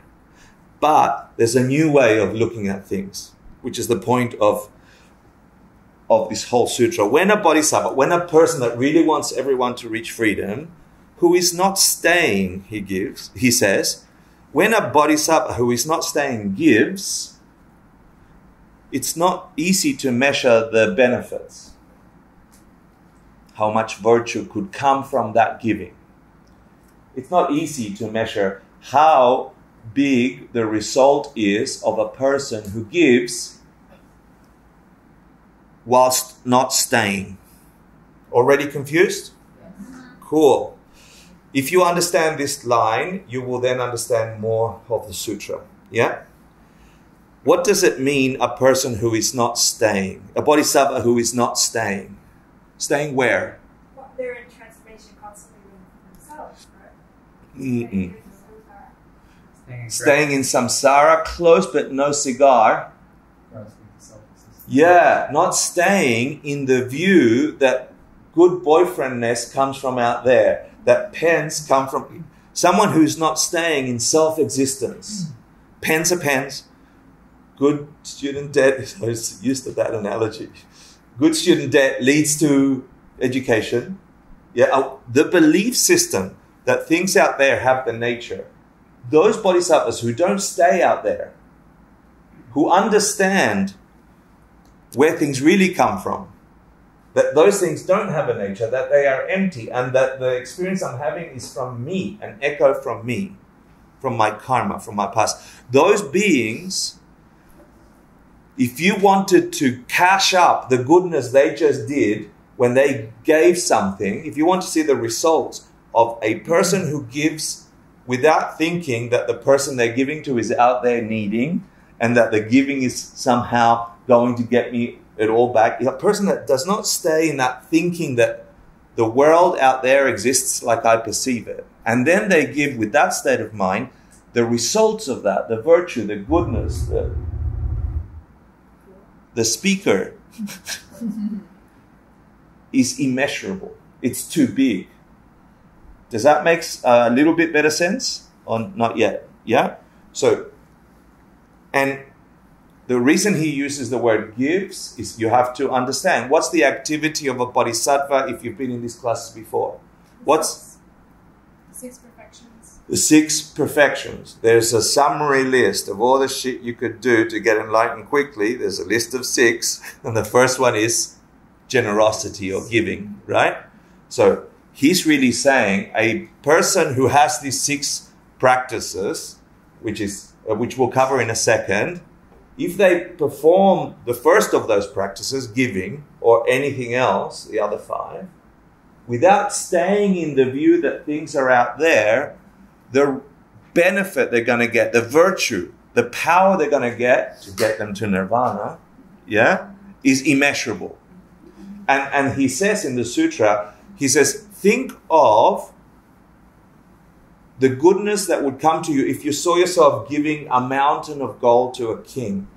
But there's a new way of looking at things, which is the point of this whole sutra. When a bodhisattva, when a person that really wants everyone to reach freedom, who is not staying, he says, when a bodhisattva who is not staying gives, it's not easy to measure the benefits. How much virtue could come from that giving. It's not easy to measure how big the result is of a person who gives whilst not staying. Already confused? Cool. If you understand this line, you will then understand more of the sutra. Yeah? What does it mean, a person who is not staying? A bodhisattva who is not staying? Staying where?
Well, they're in transformation constantly with themselves, right?
Mm-mm.
Staying
Staying in samsara, close but no cigar.
grasping to self-existence.
Yeah, not staying in the view that good boyfriendness comes from out there, that pens come from someone who's not staying in self-existence. Pens are pens. Good student debt, I was used to that analogy. Good student debt leads to education. Yeah, the belief system that things out there have the nature. Those bodhisattvas who don't stay out there, who understand where things really come from, that those things don't have a nature, that they are empty, and that the experience I'm having is from me, an echo from me, from my karma, from my past. Those beings, if you wanted to cash up the goodness they just did when they gave something, if you want to see the results of a person who gives without thinking that the person they're giving to is out there needing and that the giving is somehow going to get me it all back, a person that does not stay in that thinking that the world out there exists like I perceive it, and then they give with that state of mind, the results of that, the virtue, the goodness, the speaker is immeasurable. It's too big. Does that make a little bit better sense? Or not yet? Yeah? So, and the reason he uses the word gives is you have to understand what's the activity of a bodhisattva if you've been in these classes before. What's
The 6 perfections.
the 6 perfections? There's a summary list of all the shit you could do to get enlightened quickly. There's a list of 6, and the first one is generosity or giving, right? So he's really saying a person who has these 6 practices, which we'll cover in a second, if they perform the first of those practices, giving, or anything else, the other 5, without staying in the view that things are out there, the benefit they're going to get, the virtue, the power they're going to get them to nirvana, yeah, is immeasurable. And he says in the sutra, he says, think of the goodness that would come to you if you saw yourself giving a mountain of gold to a king.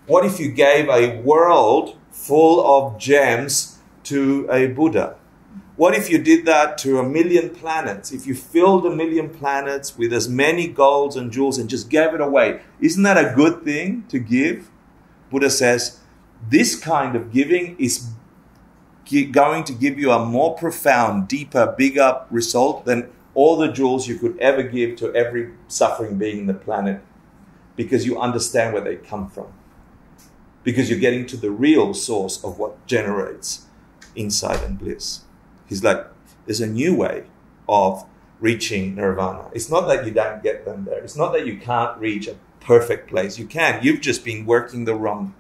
What if you gave a world full of gems to a Buddha? What if you did that to 1,000,000 planets? If you filled 1,000,000 planets with as many golds and jewels and just gave it away, isn't that a good thing to give? Buddha says, this kind of giving is going to give you a more profound, deeper, bigger result than all the jewels you could ever give to every suffering being in the planet because you understand where they come from. Because you're getting to the real source of what generates insight and bliss. He's like, there's a new way of reaching nirvana. It's not that you don't get them there. It's not that you can't reach a perfect place. You can. You've just been working the wrong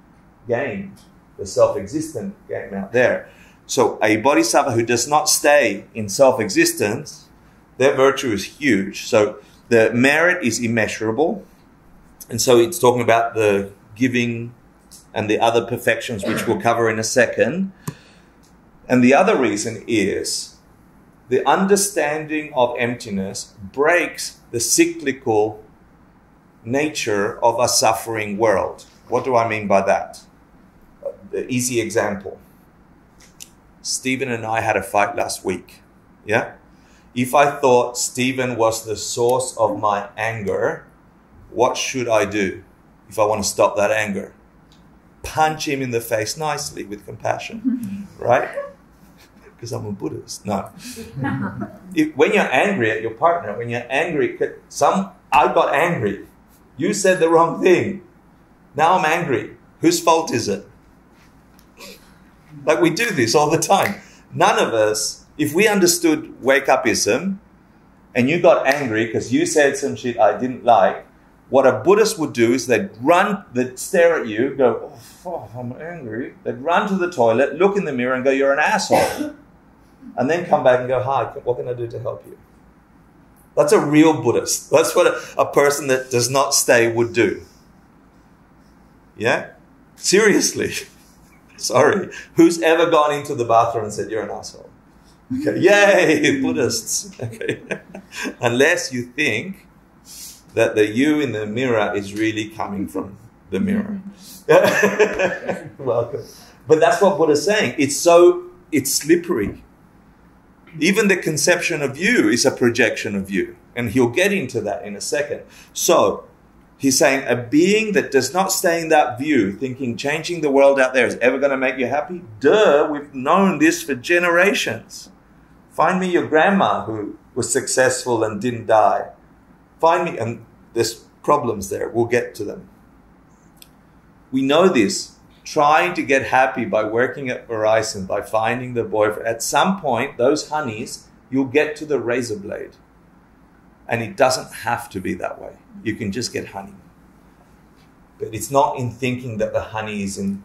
game, the self-existent game out there. So a bodhisattva who does not stay in self-existence, their virtue is huge. So the merit is immeasurable. And so it's talking about the giving and the other perfections, which we'll cover in a second. And the other reason is the understanding of emptiness breaks the cyclical nature of a suffering world. What do I mean by that? The easy example. Stephen and I had a fight last week. Yeah? If I thought Stephen was the source of my anger, what should I do if I want to stop that anger? Punch him in the face nicely with compassion, right? Because I'm a Buddhist. No. When you're angry at your partner, when you're angry, I got angry. You said the wrong thing. Now I'm angry. Whose fault is it? Like we do this all the time. None of us, if we understood wake-upism and you got angry because you said some shit I didn't like, what a Buddhist would do is they'd stare at you, go, oh, I'm angry. They'd run to the toilet, look in the mirror and go, you're an asshole. And then come back and go, hi, what can I do to help you? That's a real Buddhist. That's what a person that does not stay would do. Yeah? Seriously. Sorry. Who's ever gone into the bathroom and said, you're an asshole? Okay. Yay, Buddhists. Okay. Unless you think that the you in the mirror is really coming from the mirror. Welcome. But that's what Buddha's saying. It's slippery. Even the conception of you is a projection of you. And he'll get into that in a second. So, he's saying a being that does not stay in that view, thinking changing the world out there is ever going to make you happy. Duh, we've known this for generations. Find me your grandma who was successful and didn't die. Find me, and there's problems there. We'll get to them. We know this. Trying to get happy by working at Verizon, by finding the boyfriend. At some point, those honeys, you'll get to the razor blade. And it doesn't have to be that way. You can just get honey. But it's not in thinking that the honey is in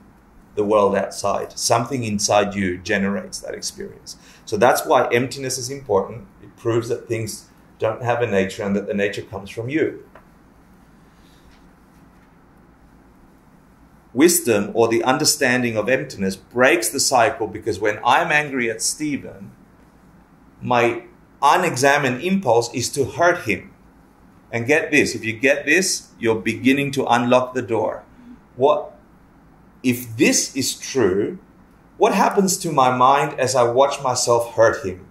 the world outside. Something inside you generates that experience. So that's why emptiness is important. It proves that things don't have a nature and that the nature comes from you. Wisdom, or the understanding of emptiness, breaks the cycle, because when I'm angry at Stephen, my unexamined impulse is to hurt him. And get this, if you get this, you're beginning to unlock the door. If this is true, what happens to my mind as I watch myself hurt him,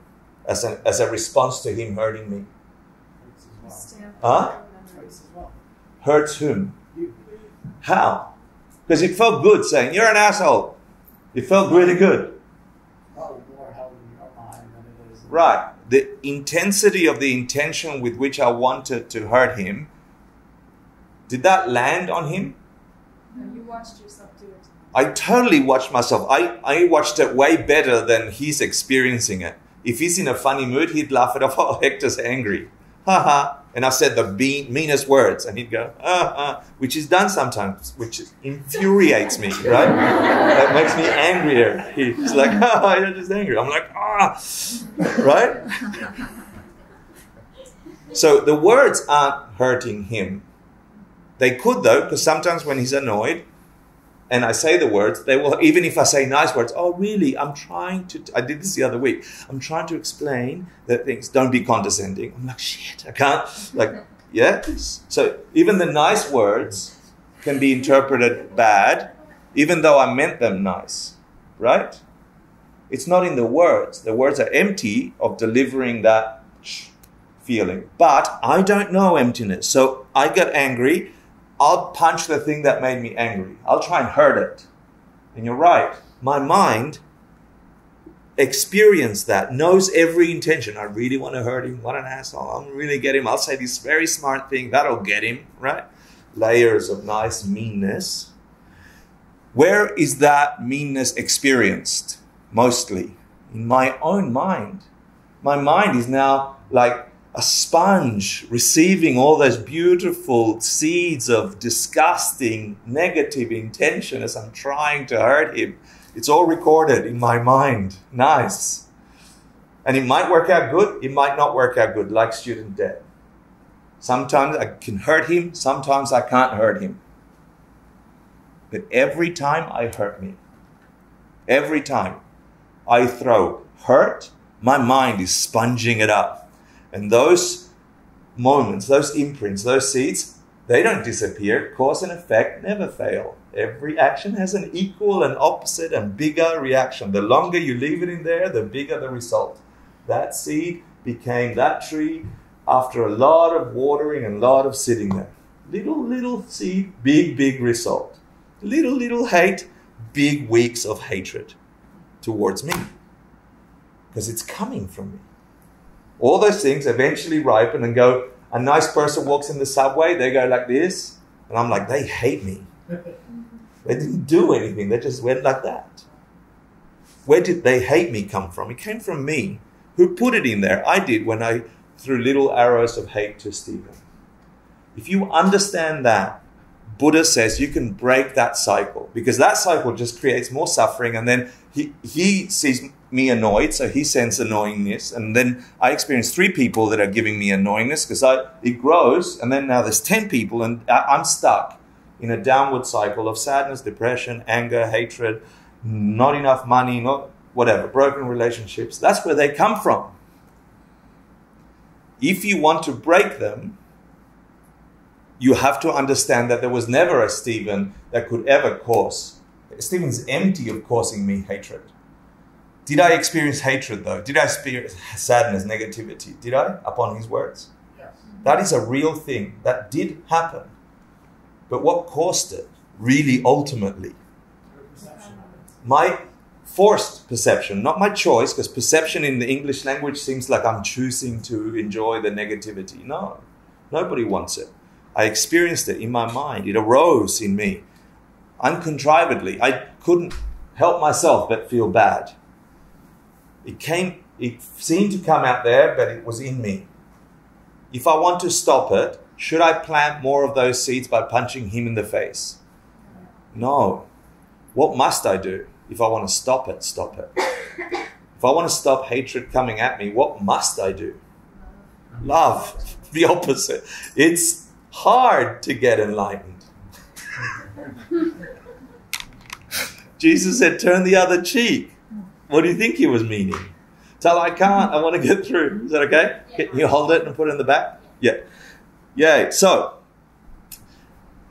as a response to him hurting me? Huh? Hurts whom? How? Because it felt good saying, you're an asshole. It felt really good.
Probably more held in your mind than it is.
Right. The intensity of the intention with which I wanted to hurt him, did that land on him?
No, you watched yourself do it.
I totally watched myself. I watched it way better than he's experiencing it. If he's in a funny mood, he'd laugh it off. Oh, Hector's angry. Ha ha. And I said the meanest words. And he'd go, which is done sometimes, which infuriates me, right? That makes me angrier. He's like, you're just angry. I'm like, right? So the words aren't hurting him. They could, though, because sometimes when he's annoyed and I say the words, they will, even if I say nice words, oh, really, I did this the other week. I'm trying to explain that things, don't be condescending. I'm like, shit, I can't. Yeah. So even the nice words can be interpreted bad, even though I meant them nice, right? It's not in the words. The words are empty of delivering that feeling. But I don't know emptiness. So I get angry. I'll punch the thing that made me angry. I'll try and hurt it. And you're right. My mind experienced that, knows every intention. I really want to hurt him. What an asshole. I'll really get him. I'll say this very smart thing. That'll get him, right? layers of nice meanness. Where is that meanness experienced? Mostly in my own mind. My mind is now like a sponge receiving all those beautiful seeds of disgusting, negative intention as I'm trying to hurt him. It's all recorded in my mind. Nice. And it might work out good, it might not work out good, like student debt. Sometimes I can hurt him, sometimes I can't hurt him. But every time I hurt me, every time I throw hurt, my mind is sponging it up. And those moments, those imprints, those seeds, they don't disappear. Cause and effect never fail. Every action has an equal and opposite and bigger reaction. The longer you leave it in there, the bigger the result. That seed became that tree after a lot of watering and a lot of sitting there. Little seed, big result. Little hate, big weeks of hatred towards me. Because it's coming from me. All those things eventually ripen and go, a nice person walks in the subway, they go like this, and I'm like, they hate me. They didn't do anything, they just went like that. Where did they hate me come from? It came from me. Who put it in there? I did when I threw little arrows of hate to Stephen. If you understand that, Buddha says you can break that cycle, because that cycle just creates more suffering, and then he sees me annoyed, so he sends annoyingness, and then I experience 3 people that are giving me annoyingness because it grows, and then now there's 10 people, and I'm stuck in a downward cycle of sadness, depression, anger, hatred, not enough money, not whatever, broken relationships. That's where they come from. If you want to break them, you have to understand that there was never a Stephen that could ever cause. Stephen's empty of causing me hatred. Did I experience hatred though? Did I experience sadness, negativity? Did I? Upon his words?
Yes.
That is a real thing. That did happen. But what caused it, really, ultimately?
Your perception of it.
My forced perception, not my choice, because perception in the English language seems like I'm choosing to enjoy the negativity. No, nobody wants it. I experienced it in my mind. It arose in me uncontrollably. I couldn't help myself but feel bad. It seemed to come out there, but it was in me. If I want to stop it, should I plant more of those seeds by punching him in the face? No. What must I do? If I want to stop it, stop it. If I want to stop hatred coming at me, what must I do? Love. The opposite. It's hard to get enlightened. Jesus said, turn the other cheek. What do you think he was meaning? Tell I can't, I want to get through. Is that okay?
Yeah.
Can you hold it and put it in the back? Yeah. Yay. So,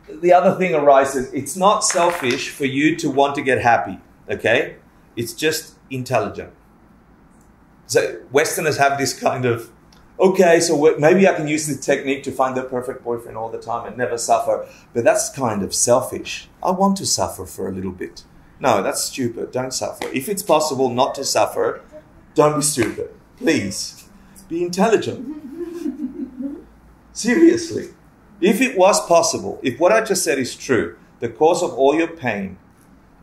the other thing arises, it's not selfish for you to want to get happy, okay? It's just intelligent. So, Westerners have this kind of, okay, so maybe I can use this technique to find the perfect boyfriend all the time and never suffer. But that's kind of selfish. I want to suffer for a little bit. No, that's stupid. Don't suffer. If it's possible not to suffer, don't be stupid. Please, be intelligent. Seriously. If it was possible, if what I just said is true, the cause of all your pain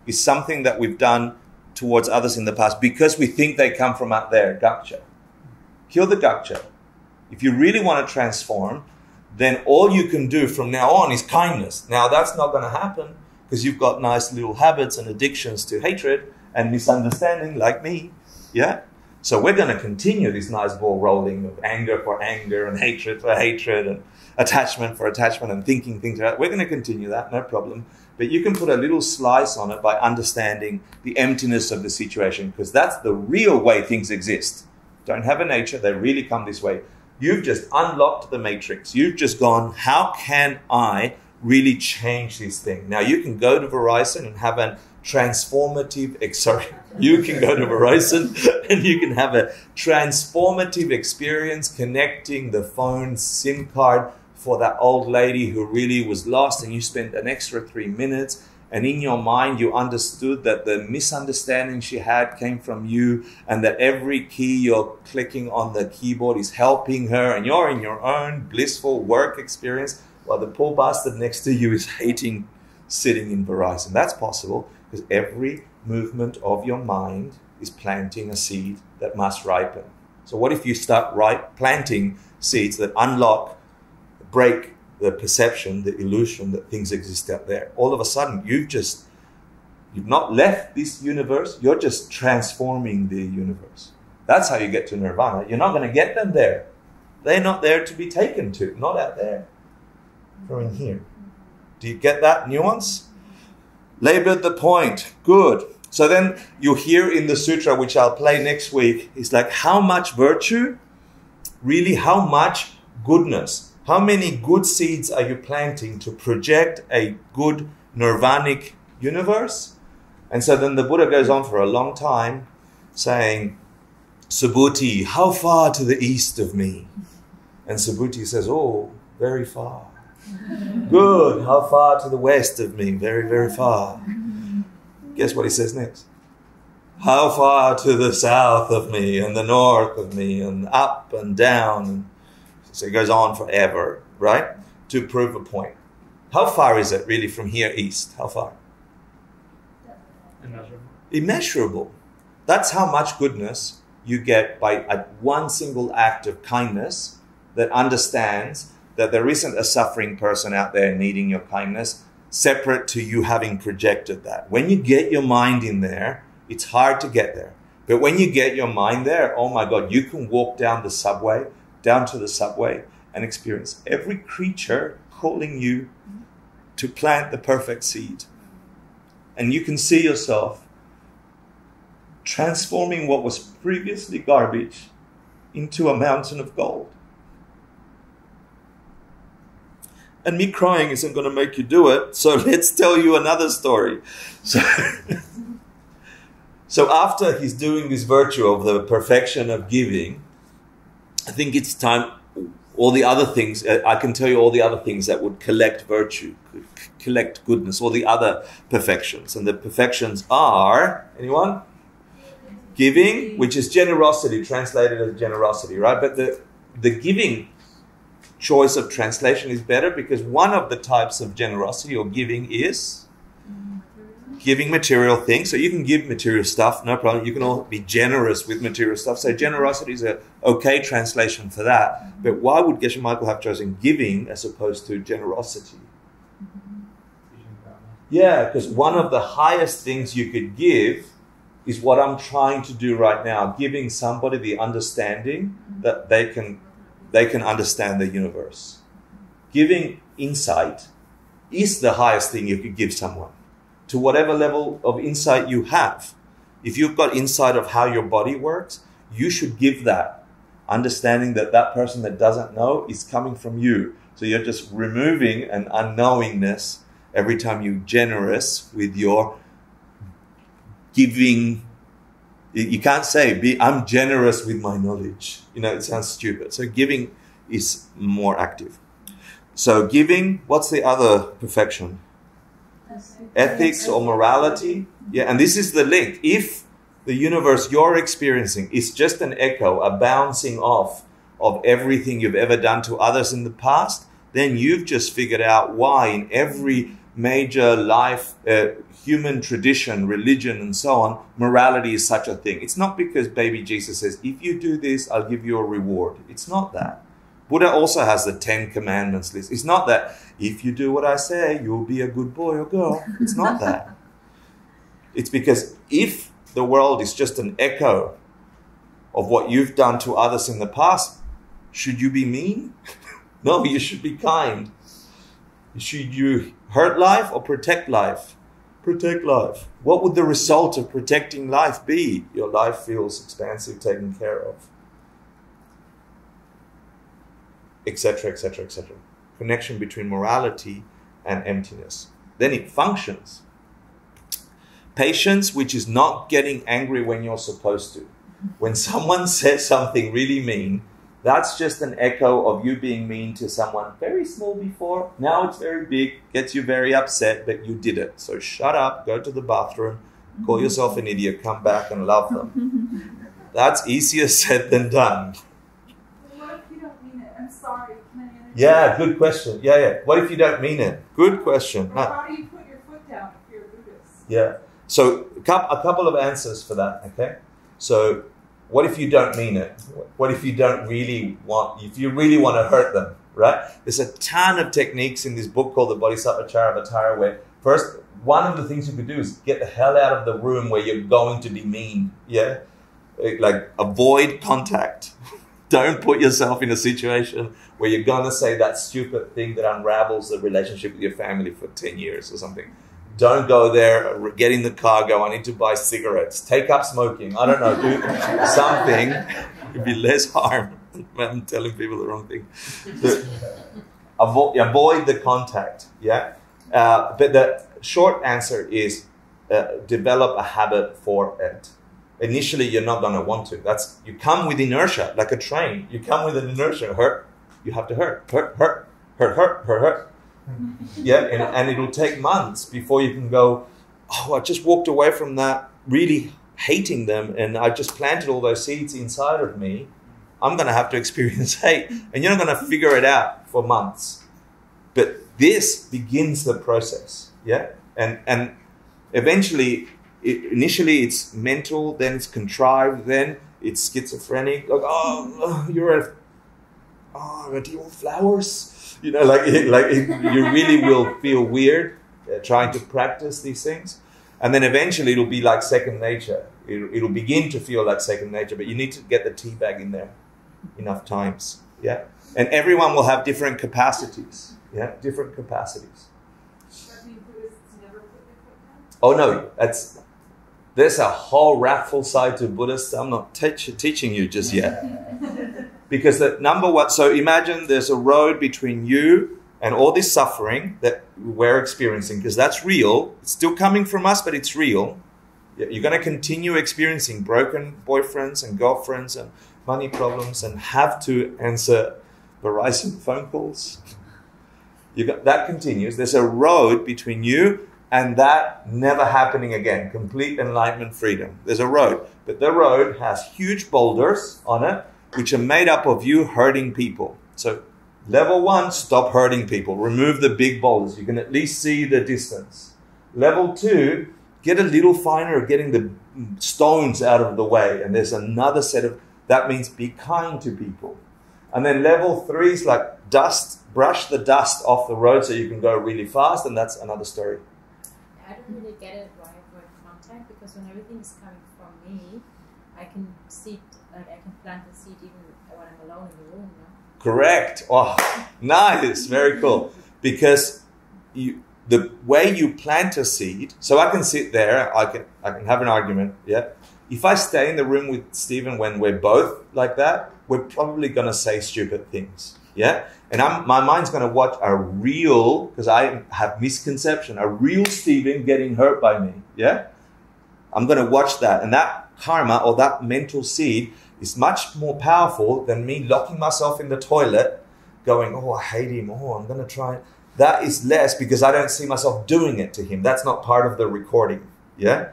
is something that we've done towards others in the past because we think they come from out there, gotcha. Kill the gotcha. If you really want to transform, then all you can do from now on is kindness. Now, that's not going to happen because you've got nice little habits and addictions to hatred and misunderstanding like me. Yeah? So we're going to continue this nice ball rolling of anger for anger and hatred for hatred and attachment for attachment and thinking things out. We're going to continue that, no problem. But you can put a little slice on it by understanding the emptiness of the situation, because that's the real way things exist. Don't have a nature, they really come this way. You've just unlocked the matrix. You've just gone, how can I really change this thing? Now you can go to Verizon and have a transformative, you can go to Verizon and you can have a transformative experience connecting the phone SIM card for that old lady who really was lost, and you spent an extra 3 minutes, and in your mind you understood that the misunderstanding she had came from you, and that every key you're clicking on the keyboard is helping her, and you're in your own blissful work experience. while the poor bastard next to you is hating sitting in Verizon. That's possible because every movement of your mind is planting a seed that must ripen. So what if you start planting seeds that break the perception, the illusion that things exist out there? All of a sudden, you've not left this universe, you're just transforming the universe. That's how you get to nirvana. You're not going to get them there. They're not there to be taken to, not out there. They're in here. Do you get that nuance? Labored the point. Good. So then you hear in the sutra, which I'll play next week, it's like how much virtue, really how much goodness, how many good seeds are you planting to project a good nirvanic universe? And so then the Buddha goes on for a long time saying, Subhuti, how far to the east of me? And Subhuti says, oh, very far. Good, how far to the west of me? Very, very far. Guess what he says next? How far to the south of me and the north of me and up and down? And so it goes on forever, right? To prove a point. How far is it really from here east? How far?
Immeasurable.
Immeasurable. That's how much goodness you get by one single act of kindness that understands that there isn't a suffering person out there needing your kindness separate to you having projected that. When you get your mind in there, it's hard to get there. But when you get your mind there, oh my God, you can walk down to the subway and experience every creature calling you to plant the perfect seed. And you can see yourself transforming what was previously garbage into a mountain of gold. And me crying isn't going to make you do it, so let's tell you another story. So after he's doing this virtue of the perfection of giving, I think it's time, all the other things, I can tell you all the other things that would collect virtue, collect goodness, all the other perfections. And the perfections are, anyone? Giving, which is generosity, translated as generosity, right? But the giving choice of translation is better because one of the types of generosity or giving is giving material things. So you can give material stuff, no problem. You can all be generous with material stuff. So generosity is an okay translation for that. But why would Geshe Michael have chosen giving as opposed to generosity? Yeah, because one of the highest things you could give is what I'm trying to do right now, giving somebody the understanding that they can understand the universe. Giving insight is the highest thing you could give someone, to whatever level of insight you have. If you've got insight of how your body works, you should give that, understanding that that person that doesn't know is coming from you. So you're just removing an unknowingness every time you're generous with your giving. You can't say, I'm generous with my knowledge. You know, it sounds stupid. So giving is more active. So giving, what's the other perfection? Ethics or morality. Yeah, and this is the link. If the universe you're experiencing is just an echo, a bouncing off of everything you've ever done to others in the past, then you've just figured out why in every major life, human tradition, religion, and so on, morality is such a thing. It's not because baby Jesus says, if you do this, I'll give you a reward. It's not that. Buddha also has the 10 commandments list. It's not that if you do what I say, you'll be a good boy or girl. It's not that. It's because if the world is just an echo of what you've done to others in the past, should you be mean? No, you should be kind. Should you hurt life or protect life? Protect life. What would the result of protecting life be? Your life feels expansive, taken care of. Etc., etc., etc. Connection between morality and emptiness. Then it functions. Patience, which is not getting angry when you're supposed to. When someone says something really mean, that's just an echo of you being mean to someone very small before. Now it's very big, gets you very upset, but you did it. So shut up, go to the bathroom, call yourself an idiot, come back and love them. That's easier said than done.
What if you don't mean it? I'm sorry. Can I interject?
Yeah, good question. Yeah. What if you don't mean it? Good question.
Well, how do you put your foot down if you're a Buddhist?
Yeah. So a couple of answers for that, okay? So what if you don't mean it? What if you don't really want, if you really want to hurt them, right? There's a ton of techniques in this book called the Bodhisattva Charavatara where first, one of the things you could do is get the hell out of the room where you're going to be mean, yeah? Like avoid contact. Don't put yourself in a situation where you're going to say that stupid thing that unravels the relationship with your family for 10 years or something. Don't go there, get in the car, go, I need to buy cigarettes. Take up smoking. I don't know, do something. It'd be less harm. I'm telling people the wrong thing. Avoid the contact, yeah? But the short answer is develop a habit for it. Initially, you're not going to want to. You come with inertia, like a train. You come with an inertia. Hurt, you have to hurt. Hurt. Yeah, and it'll take months before you can go, oh, I just walked away from that really hating them and I just planted all those seeds inside of me. I'm going to have to experience hate. And you're not going to figure it out for months. But this begins the process, yeah? And eventually, initially it's mental, then it's contrived, then it's schizophrenic. Like, do you want flowers? You know, you really will feel weird trying to practice these things. And then eventually it'll be like second nature. It'll begin to feel like second nature, but you need to get the tea bag in there enough times, yeah? And everyone will have different capacities, yeah? Different capacities.
But do Buddhists never put their foot down?
Oh no, there's a whole wrathful side to Buddhists I'm not teaching you just yet. Because the number one, so imagine there's a road between you and all this suffering that we're experiencing, because that's real. It's still coming from us, but it's real. You're going to continue experiencing broken boyfriends and girlfriends and money problems and have to answer Verizon phone calls. That continues. There's a road between you and that never happening again. Complete enlightenment freedom. There's a road. But the road has huge boulders on it, which are made up of you hurting people. So level 1, stop hurting people. Remove the big boulders. You can at least see the distance. Level 2, get a little finer at getting the stones out of the way. And there's another set of, that means be kind to people. And then level 3 is like dust, brush the dust off the road so you can go really fast. And that's another story.
I don't really get it why I avoid contact, because when everything is coming from me, I can see, like I can plant the seed even when I'm alone in the room. No?
Correct. Oh, nice. Very cool. Because the way you plant a seed, so I can sit there, I can have an argument, yeah. If I stay in the room with Stephen when we're both like that, we're probably going to say stupid things, yeah. And my mind's going to watch a real, because I have misconception, a real Stephen getting hurt by me, yeah. I'm going to watch that, and that karma or that mental seed is much more powerful than me locking myself in the toilet going, oh, I hate him, oh, I'm going to try it. That is less because I don't see myself doing it to him. That's not part of the recording, yeah?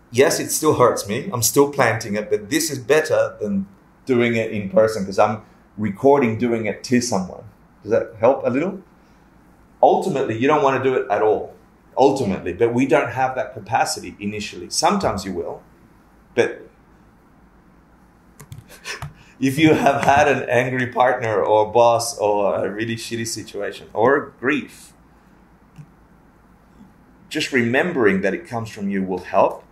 Yes, it still hurts me. I'm still planting it, but this is better than doing it in person because I'm recording doing it to someone. Does that help a little? Ultimately, you don't want to do it at all. Ultimately, but we don't have that capacity initially. Sometimes you will, but if you have had an angry partner or boss or a really shitty situation or grief, just remembering that it comes from you will help,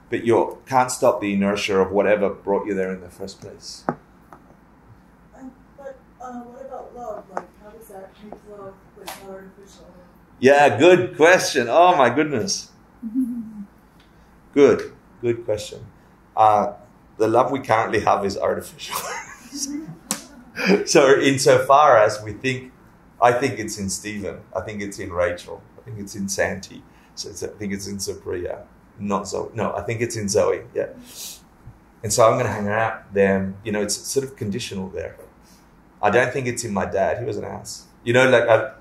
but you can't stop the inertia of whatever brought you there in the first place.
But what about love? Like, how does that make love like artificial?
Yeah, good question. Oh my goodness. Good question. The love we currently have is artificial. So insofar as we think, I think it's in Stephen, I think it's in Rachel, I think it's in Santi, so I think it's in Sabria, not Zoe. No, I think it's in Zoe, yeah. And so I'm going to hang out them. You know, it's sort of conditional there. I don't think it's in my dad. He was an ass. You know,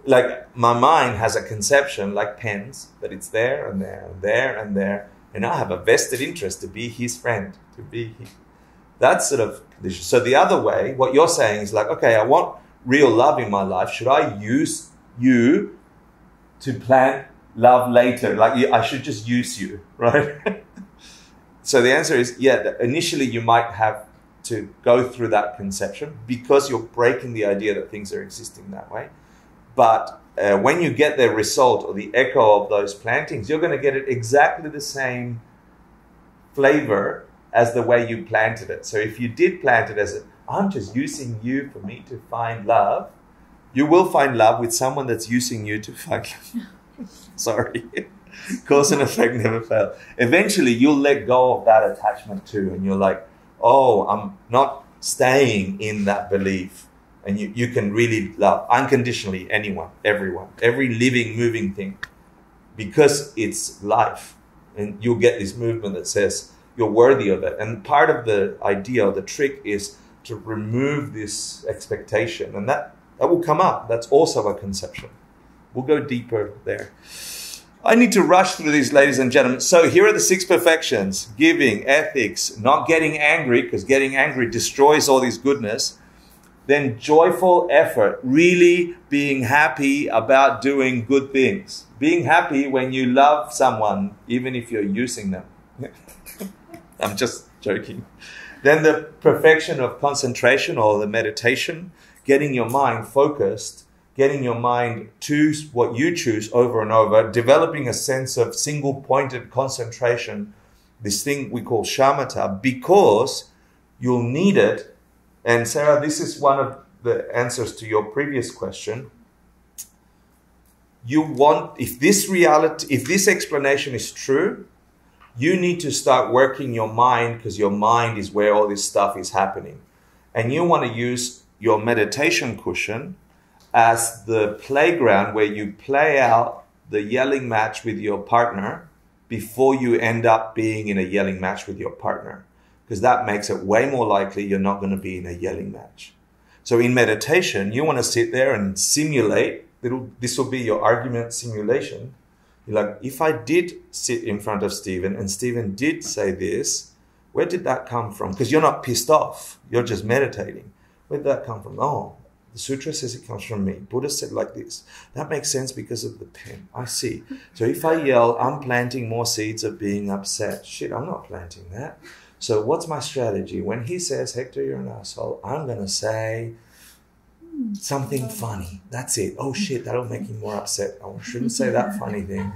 like my mind has a conception like pens, that it's there and there and there and there. And I have a vested interest to be his friend, to be his. That's sort of condition. So the other way, what you're saying is like, okay, I want real love in my life, should I use you to plant love later? Like, I should just use you, right? So the answer is, yeah, initially you might have to go through that conception because you're breaking the idea that things are existing that way. But when you get the result or the echo of those plantings, you're going to get it exactly the same flavor as the way you planted it. So if you did plant it as I'm just using you for me to find love, you will find love with someone that's using you to find love. Sorry. Cause and effect never fail. Eventually, you'll let go of that attachment too. And you're like, oh, I'm not staying in that belief. And you can really love unconditionally anyone, everyone, every living, moving thing. Because it's life. And you'll get this movement that says you're worthy of it. And part of the idea, the trick is to remove this expectation. And that will come up. That's also a conception. We'll go deeper there. I need to rush through these, ladies and gentlemen. So here are the 6 perfections: giving, ethics, not getting angry, because getting angry destroys all this goodness. Then joyful effort, really being happy about doing good things. Being happy when you love someone, even if you're using them. I'm just joking. Then the perfection of concentration or the meditation, getting your mind focused, getting your mind to what you choose over and over, developing a sense of single-pointed concentration, this thing we call shamatha, because you'll need it. And Sarah, this is one of the answers to your previous question. You want, if this explanation is true, you need to start working your mind, because your mind is where all this stuff is happening. And you want to use your meditation cushion as the playground where you play out the yelling match with your partner before you end up being in a yelling match with your partner. Because that makes it way more likely you're not going to be in a yelling match. So in meditation, you want to sit there and simulate. This will be your argument simulation. You're like, if I did sit in front of Stephen and Stephen did say this, where did that come from? Because you're not pissed off. You're just meditating. Where did that come from? Oh, the sutra says it comes from me. Buddha said like this. That makes sense because of the pen. I see. So if I yell, I'm planting more seeds of being upset. Shit, I'm not planting that. So what's my strategy? When he says, Hector, you're an asshole, I'm going to say something funny. That's it. Oh shit, that'll make him more upset. I shouldn't say that funny thing.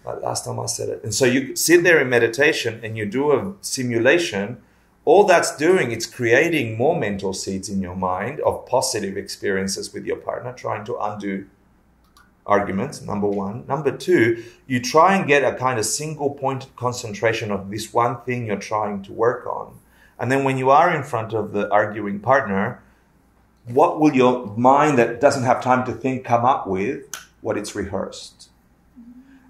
Like last time I said it. And so you sit there in meditation and you do a simulation. All that's doing, it's creating more mental seeds in your mind of positive experiences with your partner, trying to undo arguments, number one. Number two, you try and get a kind of single pointed concentration of this one thing you're trying to work on. And then when you are in front of the arguing partner, what will your mind that doesn't have time to think come up with? What it's rehearsed.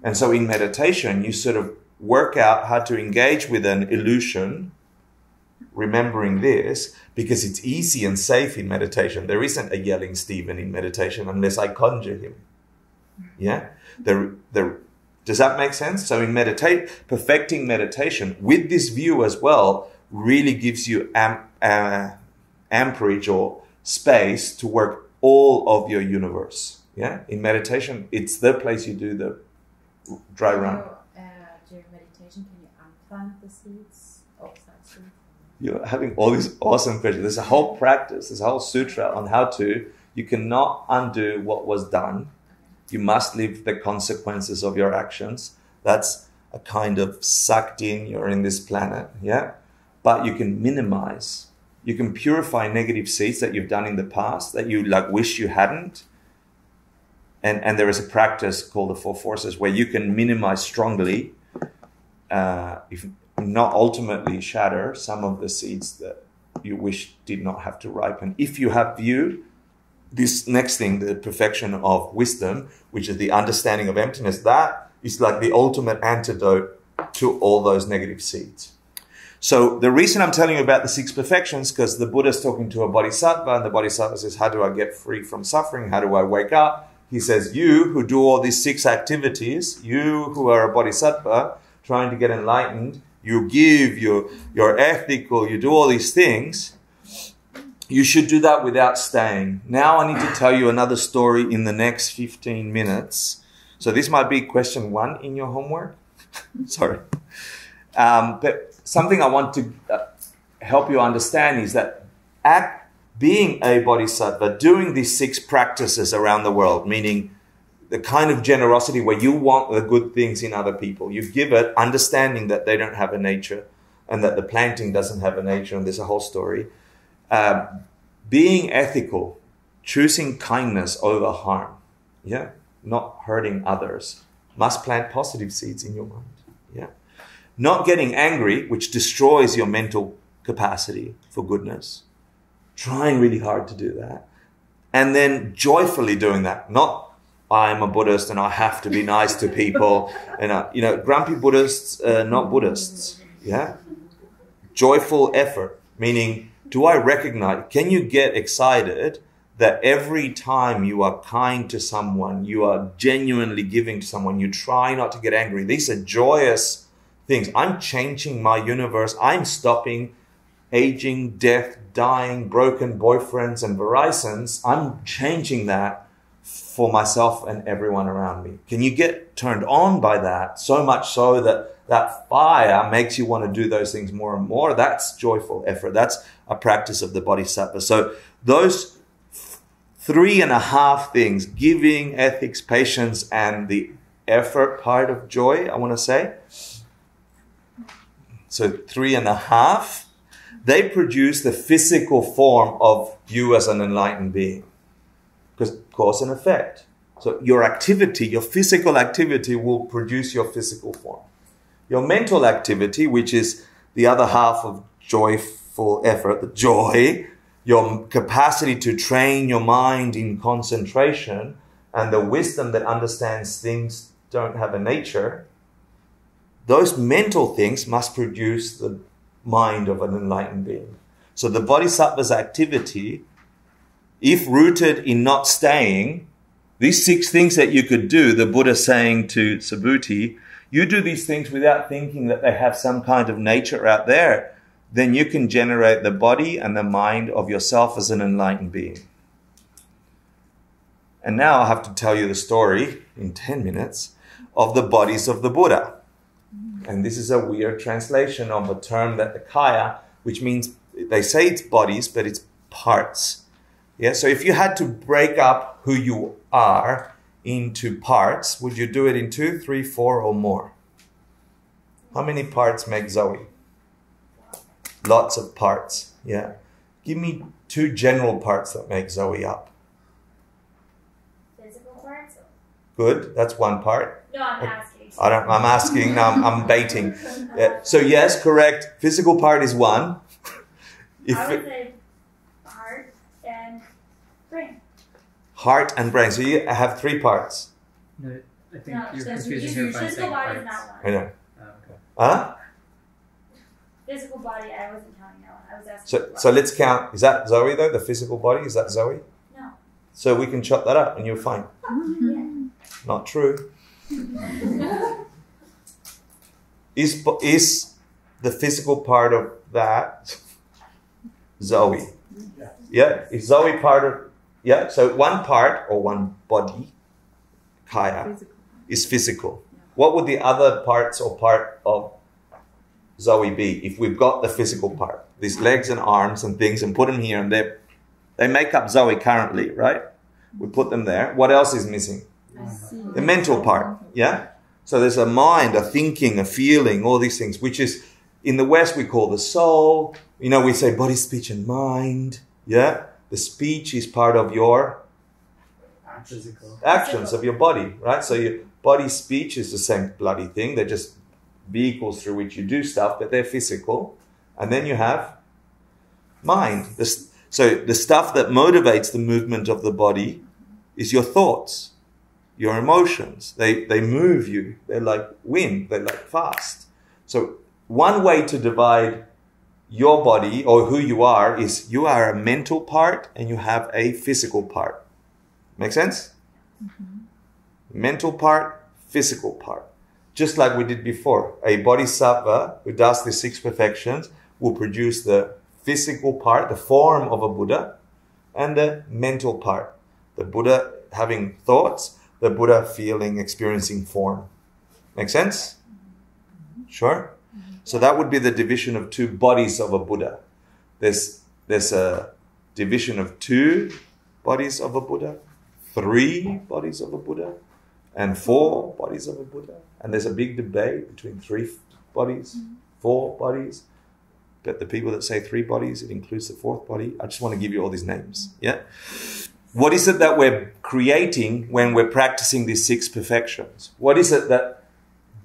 And so in meditation, you sort of work out how to engage with an illusion, remembering this, because it's easy and safe in meditation. There isn't a yelling Stephen in meditation unless I conjure him. Yeah? Does that make sense? So in perfecting meditation with this view as well really gives you amperage or space to work all of your universe. Yeah? In meditation, it's the place you do the dry run.
During meditation, can you unplant the seeds of that seed?
You're having all these awesome questions. There's a whole practice, there's a whole sutra on how to, you cannot undo what was done. You must live the consequences of your actions. That's a kind of sucked in, you're in this planet, yeah? But you can minimize. You can purify negative seeds that you've done in the past that you like wish you hadn't. And there is a practice called the Four Forces where you can minimize strongly, if not ultimately shatter some of the seeds that you wish did not have to ripen. If you have view, this next thing, the perfection of wisdom, which is the understanding of emptiness, that is like the ultimate antidote to all those negative seeds. So the reason I'm telling you about the 6 perfections, because the Buddha is talking to a bodhisattva, and the bodhisattva says, how do I get free from suffering? How do I wake up? He says, you who do all these 6 activities, you who are a bodhisattva, trying to get enlightened, you give, you're ethical, you do all these things. you should do that without staying. Now I need to tell you another story in the next 15 minutes. So this might be question 1 in your homework. Sorry. But something I want to help you understand is that being a bodhisattva, doing these 6 practices around the world, meaning the kind of generosity where you want the good things in other people. You give it understanding that they don't have a nature and that the planting doesn't have a nature, and there's a whole story. Being ethical, choosing kindness over harm, yeah, not hurting others, must plant positive seeds in your mind, yeah. Not getting angry, which destroys your mental capacity for goodness. Trying really hard to do that. And then joyfully doing that. Not, I'm a Buddhist and I have to be nice to people. And, grumpy Buddhists are not Buddhists, yeah. Joyful effort, meaning, do I recognize, can you get excited that every time you are kind to someone, you are genuinely giving to someone, you try not to get angry. These are joyous things. I'm changing my universe. I'm stopping aging, death, dying, broken boyfriends and Verizons. I'm changing that for myself and everyone around me. Can you get turned on by that? So much so that that fire makes you want to do those things more and more. That's joyful effort. That's a practice of the bodhisattva. So those 3.5 things, giving, ethics, patience, and the effort part of joy, I want to say. So 3.5, they produce the physical form of you as an enlightened being. Because cause and effect. So your activity, your physical activity will produce your physical form. Your mental activity, which is the other half of joyful effort, the joy, your capacity to train your mind in concentration, and the wisdom that understands things don't have a nature, those mental things must produce the mind of an enlightened being. So the bodhisattva's activity, if rooted in not staying, these 6 things that you could do, the Buddha saying to Subhuti, you do these things without thinking that they have some kind of nature out there, then you can generate the body and the mind of yourself as an enlightened being. And now I have to tell you the story in 10 minutes of the bodies of the Buddha. And this is a weird translation of a term that the kaya, which means they say it's bodies, but it's parts. Yeah. So if you had to break up who you are into parts, would you do it in 2, 3, 4 or more? How many parts make Zoe? Lots of parts. Yeah. Give me 2 general parts that make Zoe up.
Physical parts?
Good. That's 1 part.
No, I'm asking.
I'm asking. I'm baiting. Yeah. So yes, correct. Physical part is 1.
I would say heart and brain.
Heart and brain. So you have 3 parts.
No, I think
No,
you're
so
confusing her by
physical
saying
body is
parts.
not
I
one.
know.
Oh, okay.
Huh?
Physical body, I wasn't counting that one. I was asking.
So let's count. Is that Zoe though? The physical body? Is that Zoe?
No.
So we can chop that up and you're fine.
Yeah.
Not true. Is the physical part of that Zoe? Yeah. Is Zoe part of, yeah? So 1 part or 1 body, kaya, is physical. What would the other parts or part of Zoe be if we've got the physical part? These legs and arms and things, and put them here, and they make up Zoe currently, right? We put them there. What else is missing? The mental part, yeah? So there's a mind, a thinking, a feeling, all these things, which is, in the West, we call the soul. We say body, speech, and mind, yeah? The speech is part of your
Physical.
actions of your body, right? So your body, speech is the same bloody thing. They're just vehicles through which you do stuff, but they're physical. And then you have mind. So the stuff that motivates the movement of the body is your thoughts, your emotions. They move you. They're like wind. They're like fast. So one way to divide your body or who you are is you are a mental part and you have a physical part. Make sense? Mm-hmm. Mental part, physical part. Just like we did before. A bodhisattva who does the 6 perfections will produce the physical part, the form of a Buddha, and the mental part, the Buddha having thoughts, the Buddha feeling, experiencing form. Make sense? Sure? So that would be the division of two bodies of a Buddha. There's a division of 2 bodies of a Buddha, 3 bodies of a Buddha, and 4 bodies of a Buddha. And there's a big debate between 3 bodies, 4 bodies. But the people that say 3 bodies, it includes the 4th body. I just want to give you all these names. Yeah. What is it that we're creating when we're practicing these 6 perfections? What is it that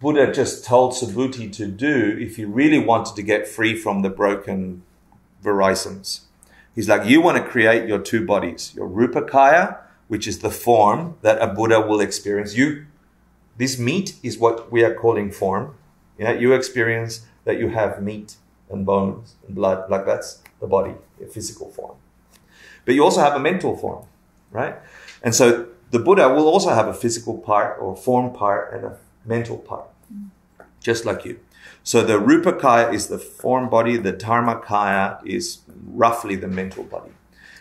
Buddha just told Subhuti to do if he really wanted to get free from the broken horizons? He's like, you want to create your 2 bodies, your Rupakaya, which is the form that a Buddha will experience. This meat is what we are calling form. Yeah, you experience that you have meat and bones and blood, like that's the body, a physical form. But you also have a mental form, right? And so the Buddha will also have a physical part or form part and a mental part, just like you. So the Rupakaya is the form body, the Dharmakaya is roughly the mental body.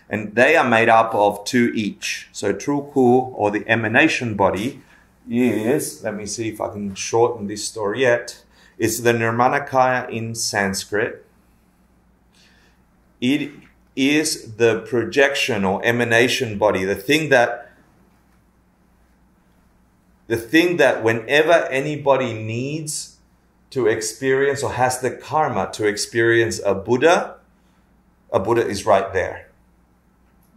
And they are made up of 2 each. So Truku, or the emanation body, is, let me see if I can shorten this story yet, it's the Nirmanakaya in Sanskrit. It is the projection or emanation body, the thing that whenever anybody needs to experience or has the karma to experience a Buddha is right there.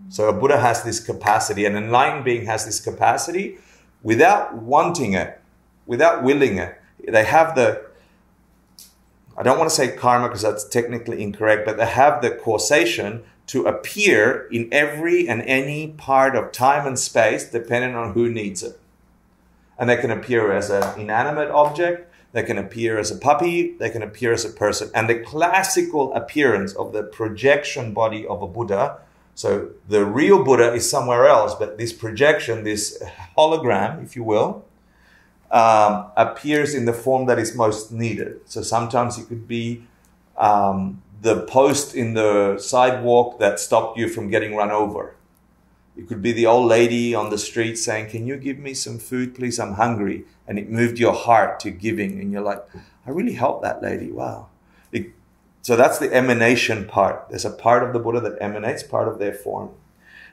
So a Buddha has this capacity, an enlightened being has this capacity without wanting it, without willing it. They have I don't want to say karma because that's technically incorrect, but they have the causation to appear in every and any part of time and space depending on who needs it. And they can appear as an inanimate object, they can appear as a puppy, they can appear as a person. And the classical appearance of the projection body of a Buddha, so the real Buddha is somewhere else, but this projection, this hologram, if you will, appears in the form that is most needed. So sometimes it could be the post in the sidewalk that stopped you from getting run over. It could be the old lady on the street saying, can you give me some food, please? I'm hungry. And it moved your heart to giving. And you're like, I really helped that lady. Wow. So that's the emanation part. There's a part of the Buddha that emanates, part of their form.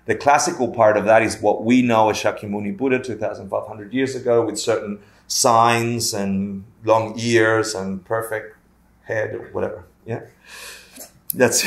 The classical part of that is what we know as Shakyamuni Buddha 2,500 years ago, with certain signs and long ears and perfect head or whatever. Yeah. That's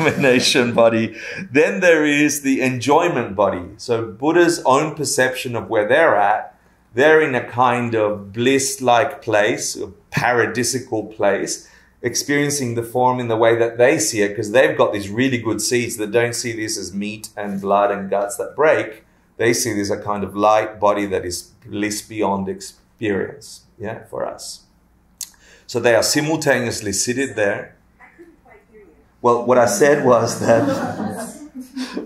emanation body. Then there is the enjoyment body. So Buddha's own perception of where they're at, they're in a kind of bliss-like place, a paradisical place, experiencing the form in the way that they see it, because they've got these really good seeds that don't see this as meat and blood and guts that break. They see this as a kind of light body that is bliss beyond experience, yeah, for us. So they are simultaneously seated there. Well, what I said was that...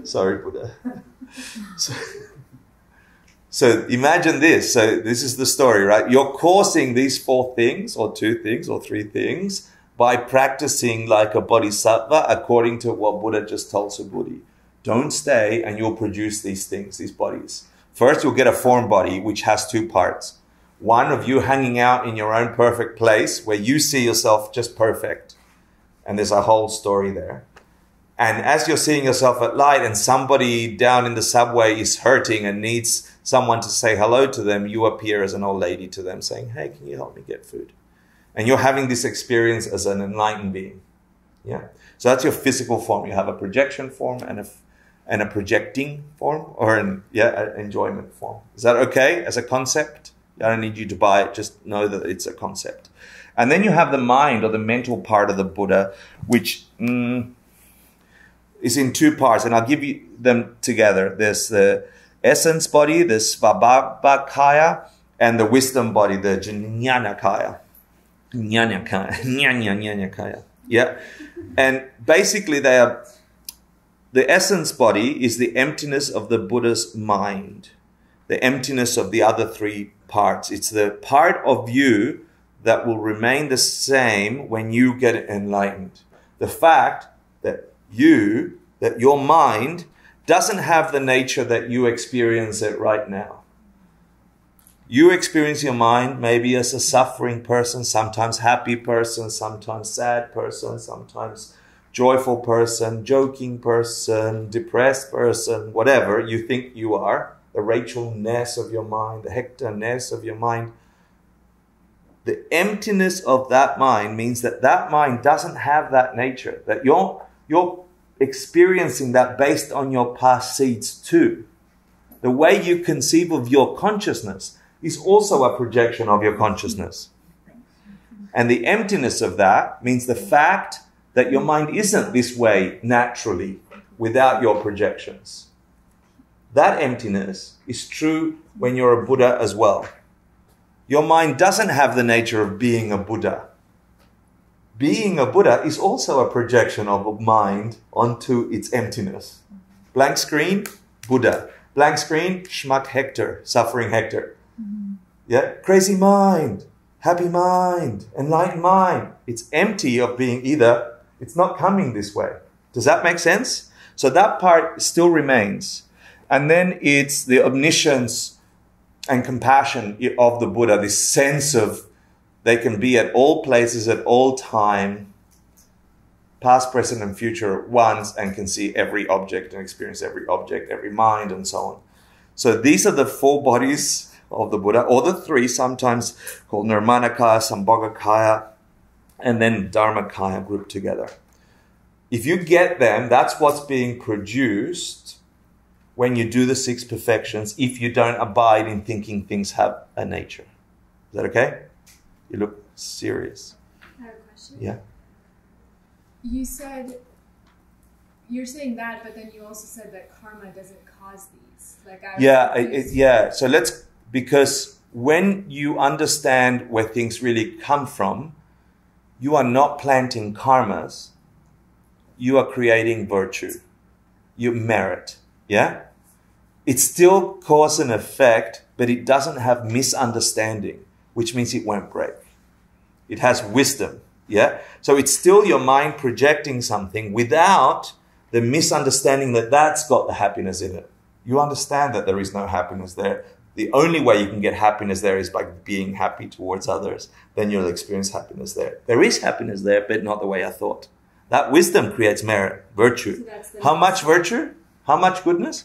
Sorry, Buddha. So imagine this. So this is the story, right? You're causing these 4 things, or 2 things, or 3 things, by practicing like a bodhisattva according to what Buddha just told Subhuti. Don't stay and you'll produce these things, these bodies. First, you'll get a form body, which has 2 parts. One of you hanging out in your own perfect place where you see yourself just perfect. And there's a whole story there. And as you're seeing yourself at light and somebody down in the subway is hurting and needs someone to say hello to them, you appear as an old lady to them saying, hey, can you help me get food? And you're having this experience as an enlightened being. Yeah. So that's your physical form. You have a projection form and a projecting form, or an enjoyment form. Is that okay as a concept? I don't need you to buy it. Just know that it's a concept. And then you have the mind, or the mental part of the Buddha, which is in 2 parts. And I'll give you them together. There's the essence body, the Svabhavakaya, and the wisdom body, the Jnanakaya. Jnanakaya. Yeah. And basically they are... The essence body is the emptiness of the Buddha's mind. The emptiness of the other 3 parts. It's the part of you that will remain the same when you get enlightened. The fact that your mind doesn't have the nature that you experience it right now. You experience your mind maybe as a suffering person, sometimes happy person, sometimes sad person, sometimes joyful person, joking person, depressed person, whatever you think you are, the Rachel-ness of your mind, the Hector-ness of your mind. The emptiness of that mind means that that mind doesn't have that nature, that you're experiencing that based on your past seeds too. The way you conceive of your consciousness is also a projection of your consciousness. And the emptiness of that means the fact that your mind isn't this way naturally without your projections. That emptiness is true when you're a Buddha as well. Your mind doesn't have the nature of being a Buddha. Being a Buddha is also a projection of a mind onto its emptiness. Blank screen, Buddha. Blank screen, schmuck Hector, suffering Hector. Yeah, crazy mind, happy mind, enlightened mind. It's empty of being either. It's not coming this way. Does that make sense? So that part still remains. And then it's the omniscience and compassion of the Buddha, this sense of they can be at all places, at all time, past, present, and future at once, and can see every object and experience every object, every mind, and so on. So these are the four bodies of the Buddha, or the three, sometimes called Nirmanakaya, Sambhogakaya, and then Dharmakaya grouped together. If you get them, that's what's being produced when you do the six perfections, if you don't abide in thinking things have a nature. Is that okay? You look serious.
I have a question.
Yeah.
You said, you're saying that, but then you also said that karma doesn't cause these. Like
Yeah. So because when you understand where things really come from, you are not planting karmas. You are creating virtue. You merit. Yeah? It's still cause and effect, but it doesn't have misunderstanding, which means it won't break. It has wisdom. Yeah? So it's still your mind projecting something without the misunderstanding that that's got the happiness in it. You understand that there is no happiness there. The only way you can get happiness there is by being happy towards others. Then you'll experience happiness there. There is happiness there, but not the way I thought. That wisdom creates merit, virtue. So how much virtue? How much goodness?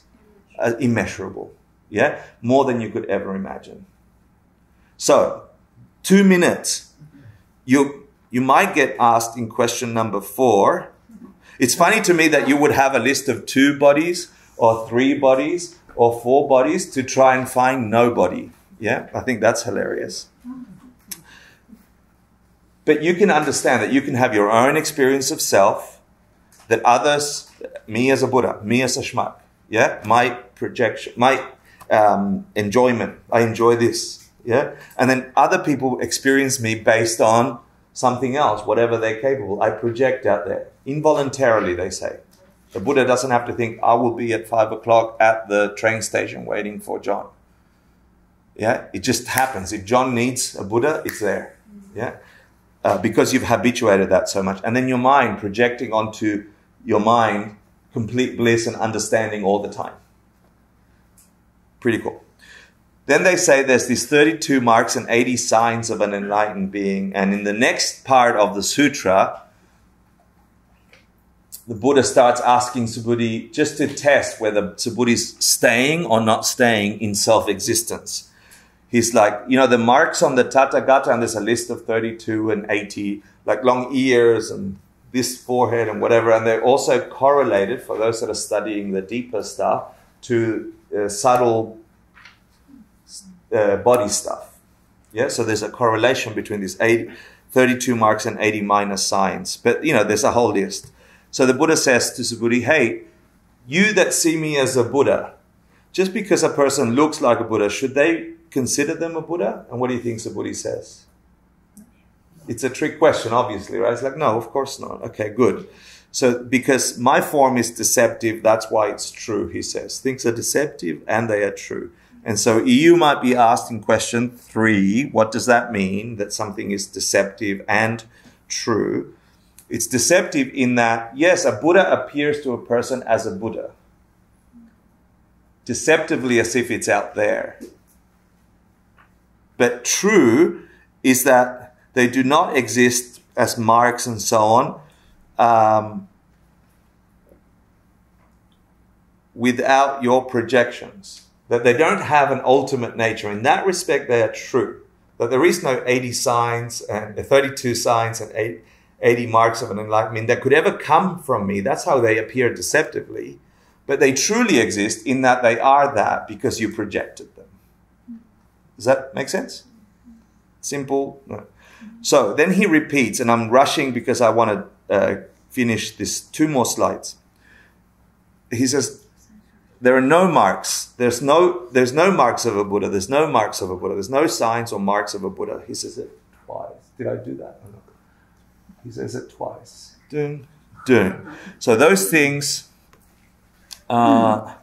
Immeasurable. Yeah? More than you could ever imagine. So, 2 minutes. You might get asked in question number 4. It's funny to me that you would have a list of 2 bodies or 3 bodies or 4 bodies to try and find nobody. Yeah, I think that's hilarious. But you can understand that you can have your own experience of self, that others, me as a Buddha, me as a schmuck, yeah, my projection, my enjoyment, I enjoy this, yeah, and then other people experience me based on something else, whatever they're capable. I project out there, involuntarily, they say. The Buddha doesn't have to think, I will be at 5 o'clock at the train station waiting for John. Yeah, it just happens. If John needs a Buddha, it's there. Yeah, because you've habituated that so much. And then your mind projecting onto your mind complete bliss and understanding all the time. Pretty cool. Then they say there's these 32 marks and 80 signs of an enlightened being. And in the next part of the sutra, the Buddha starts asking Subhuti just to test whether Subhuti's staying or not staying in self-existence. He's like, you know, the marks on the Tathagata, and there's a list of 32 and 80, like long ears and this forehead and whatever. And they're also correlated, for those that are studying the deeper stuff, to subtle body stuff. Yeah, so there's a correlation between these 32 marks and 80 minor signs. But, you know, there's a whole list. So the Buddha says to Subhuti, hey, you that see me as a Buddha, just because a person looks like a Buddha, should they consider them a Buddha? And what do you think Subhuti says? It's a trick question, obviously, right? It's like, no, of course not. Okay, good. So because my form is deceptive, that's why it's true, he says. Things are deceptive and they are true. And so you might be asked in question 3, what does that mean, that something is deceptive and true? It's deceptive in that, yes, a Buddha appears to a person as a Buddha. Deceptively as if it's out there. But true is that they do not exist as marks and so on without your projections. That they don't have an ultimate nature. In that respect, they are true. That there is no 80 signs and 32 signs and 80 marks of an enlightenment that could ever come from me. That's how they appear deceptively. But they truly exist in that they are that because you projected them. Does that make sense? Simple? No. So then he repeats, and I'm rushing because I want to finish this 2 more slides. He says, there are no marks. There's no marks of a Buddha. There's no marks of a Buddha. There's no signs or marks of a Buddha. He says it twice. Did I do that? No. He says it twice. Dun, dun. So those things, and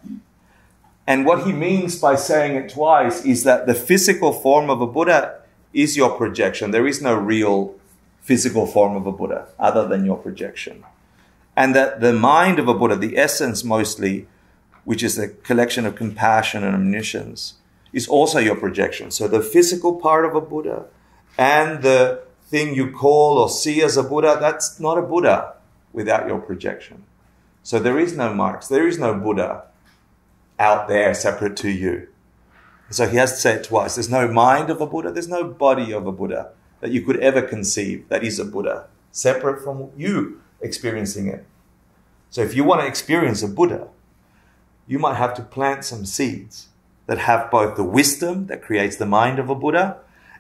what he means by saying it twice is that the physical form of a Buddha is your projection. There is no real physical form of a Buddha other than your projection. And that the mind of a Buddha, the essence mostly, which is the collection of compassion and omniscience, is also your projection. So the physical part of a Buddha and the thing you call or see as a Buddha, that's not a Buddha without your projection. So there is no marks. There is no Buddha out there separate to you. So he has to say it twice. There's no mind of a Buddha. There's no body of a Buddha that you could ever conceive that is a Buddha, separate from you experiencing it. So if you want to experience a Buddha, you might have to plant some seeds that have both the wisdom that creates the mind of a Buddha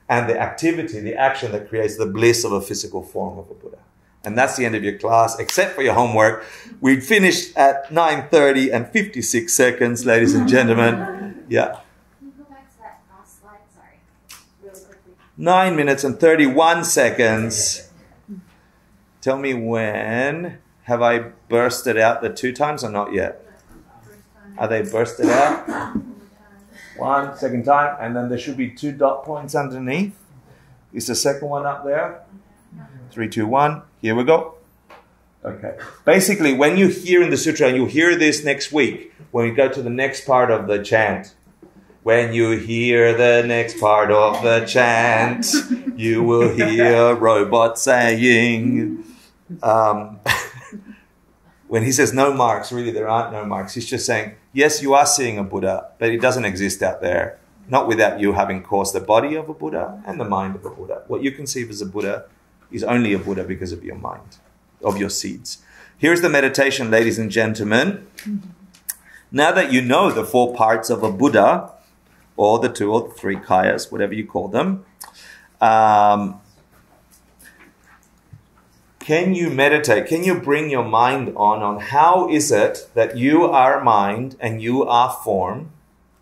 and the activity, the action that creates the bliss of a physical form of a Buddha. And that's the end of your class, except for your homework. We finished at 9:30 and 56 seconds, ladies and gentlemen. Yeah.
Can you go back to that last slide? Sorry. Really quickly.
9 minutes and 31 seconds. Tell me when. Have I bursted out the 2 times or not yet? Are they bursted out? 1, second time. And then there should be 2 dot points underneath. Is the second one up there? 3, 2, 1. Here we go. Okay. Basically, when you hear in the sutra, and you'll hear this next week, when we go to the next part of the chant, when you hear the next part of the chant, you will hear a robot saying, when he says no marks, really there aren't no marks. He's just saying, yes, you are seeing a Buddha, but it doesn't exist out there. Not without you having caused the body of a Buddha and the mind of a Buddha. What you conceive as a Buddha is only a Buddha because of your mind, of your seeds. Here's the meditation, ladies and gentlemen. Now that you know the 4 parts of a Buddha, or the 2 or 3 kayas, whatever you call them, can you meditate? Can you bring your mind on how is it that you are mind and you are form?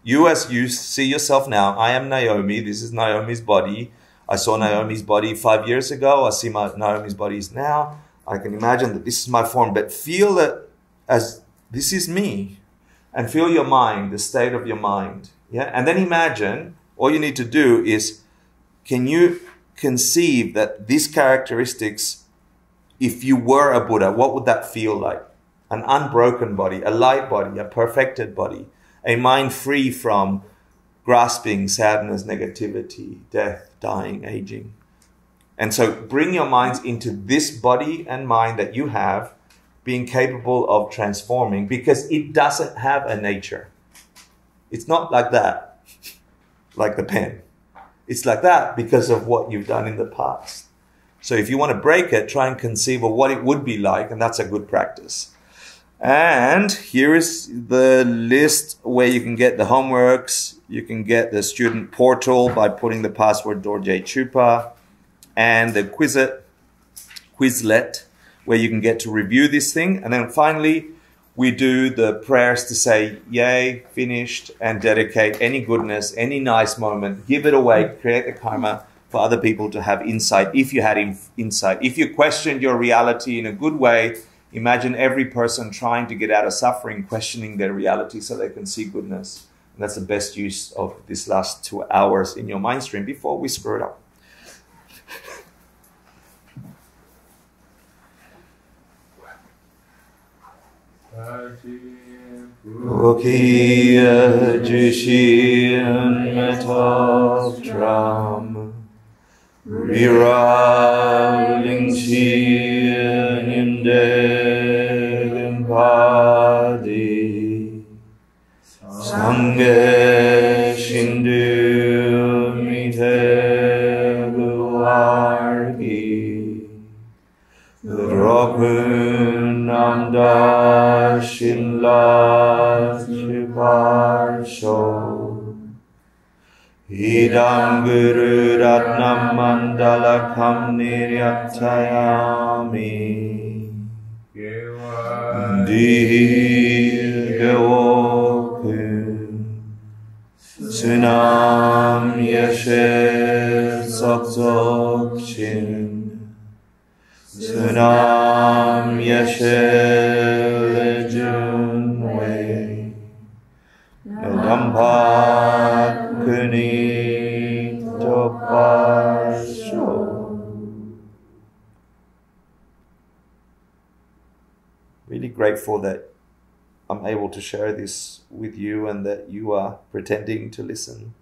You as you see yourself now, I am Naomi, this is Naomi's body. I saw Naomi's body 5 years ago. I see Naomi's bodies now. I can imagine that this is my form, but feel it as this is me. And feel your mind, the state of your mind. Yeah, and then imagine, all you need to do is, can you conceive that these characteristics, if you were a Buddha, what would that feel like? An unbroken body, a light body, a perfected body, a mind free from grasping, sadness, negativity, death, dying, aging. And so bring your minds into this body and mind that you have, being capable of transforming, because it doesn't have a nature. It's not like that, like the pen. It's like that because of what you've done in the past. So if you want to break it, try and conceive of what it would be like, and that's a good practice. And here is the list where you can get the homeworks. You can get the student portal by putting the password Dorje Chupa, and the Quizlet, where you can get to review this thing. And then finally, we do the prayers to say, yay, finished, and dedicate any goodness, any nice moment, give it away, create the karma for other people to have insight, if you had insight. If you questioned your reality in a good way, imagine every person trying to get out of suffering, questioning their reality so they can see goodness. And that's the best use of this last 2 hours in your mind stream before we screw it up. Wokia Jishin Metov Drum Virawling Shin Indegam Padi Sange Shindu Miteguargi Rokun Namda Shinla Shivarsho Idam Guru Ratnam Mandala Kam Niryatayami Dirgawokun Sunam Yeshe Soksokchin Sunam Yeshe Lejunwe Nadampat Kuni Topasho. Really grateful that I'm able to share this with you and that you are pretending to listen.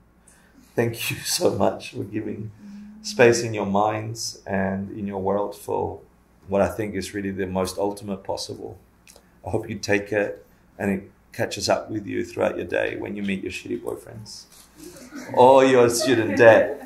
Thank you so much for giving space in your minds and in your world for what I think is really the most ultimate possible. I hope you take it and it catches up with you throughout your day when you meet your shitty boyfriends or your student debt.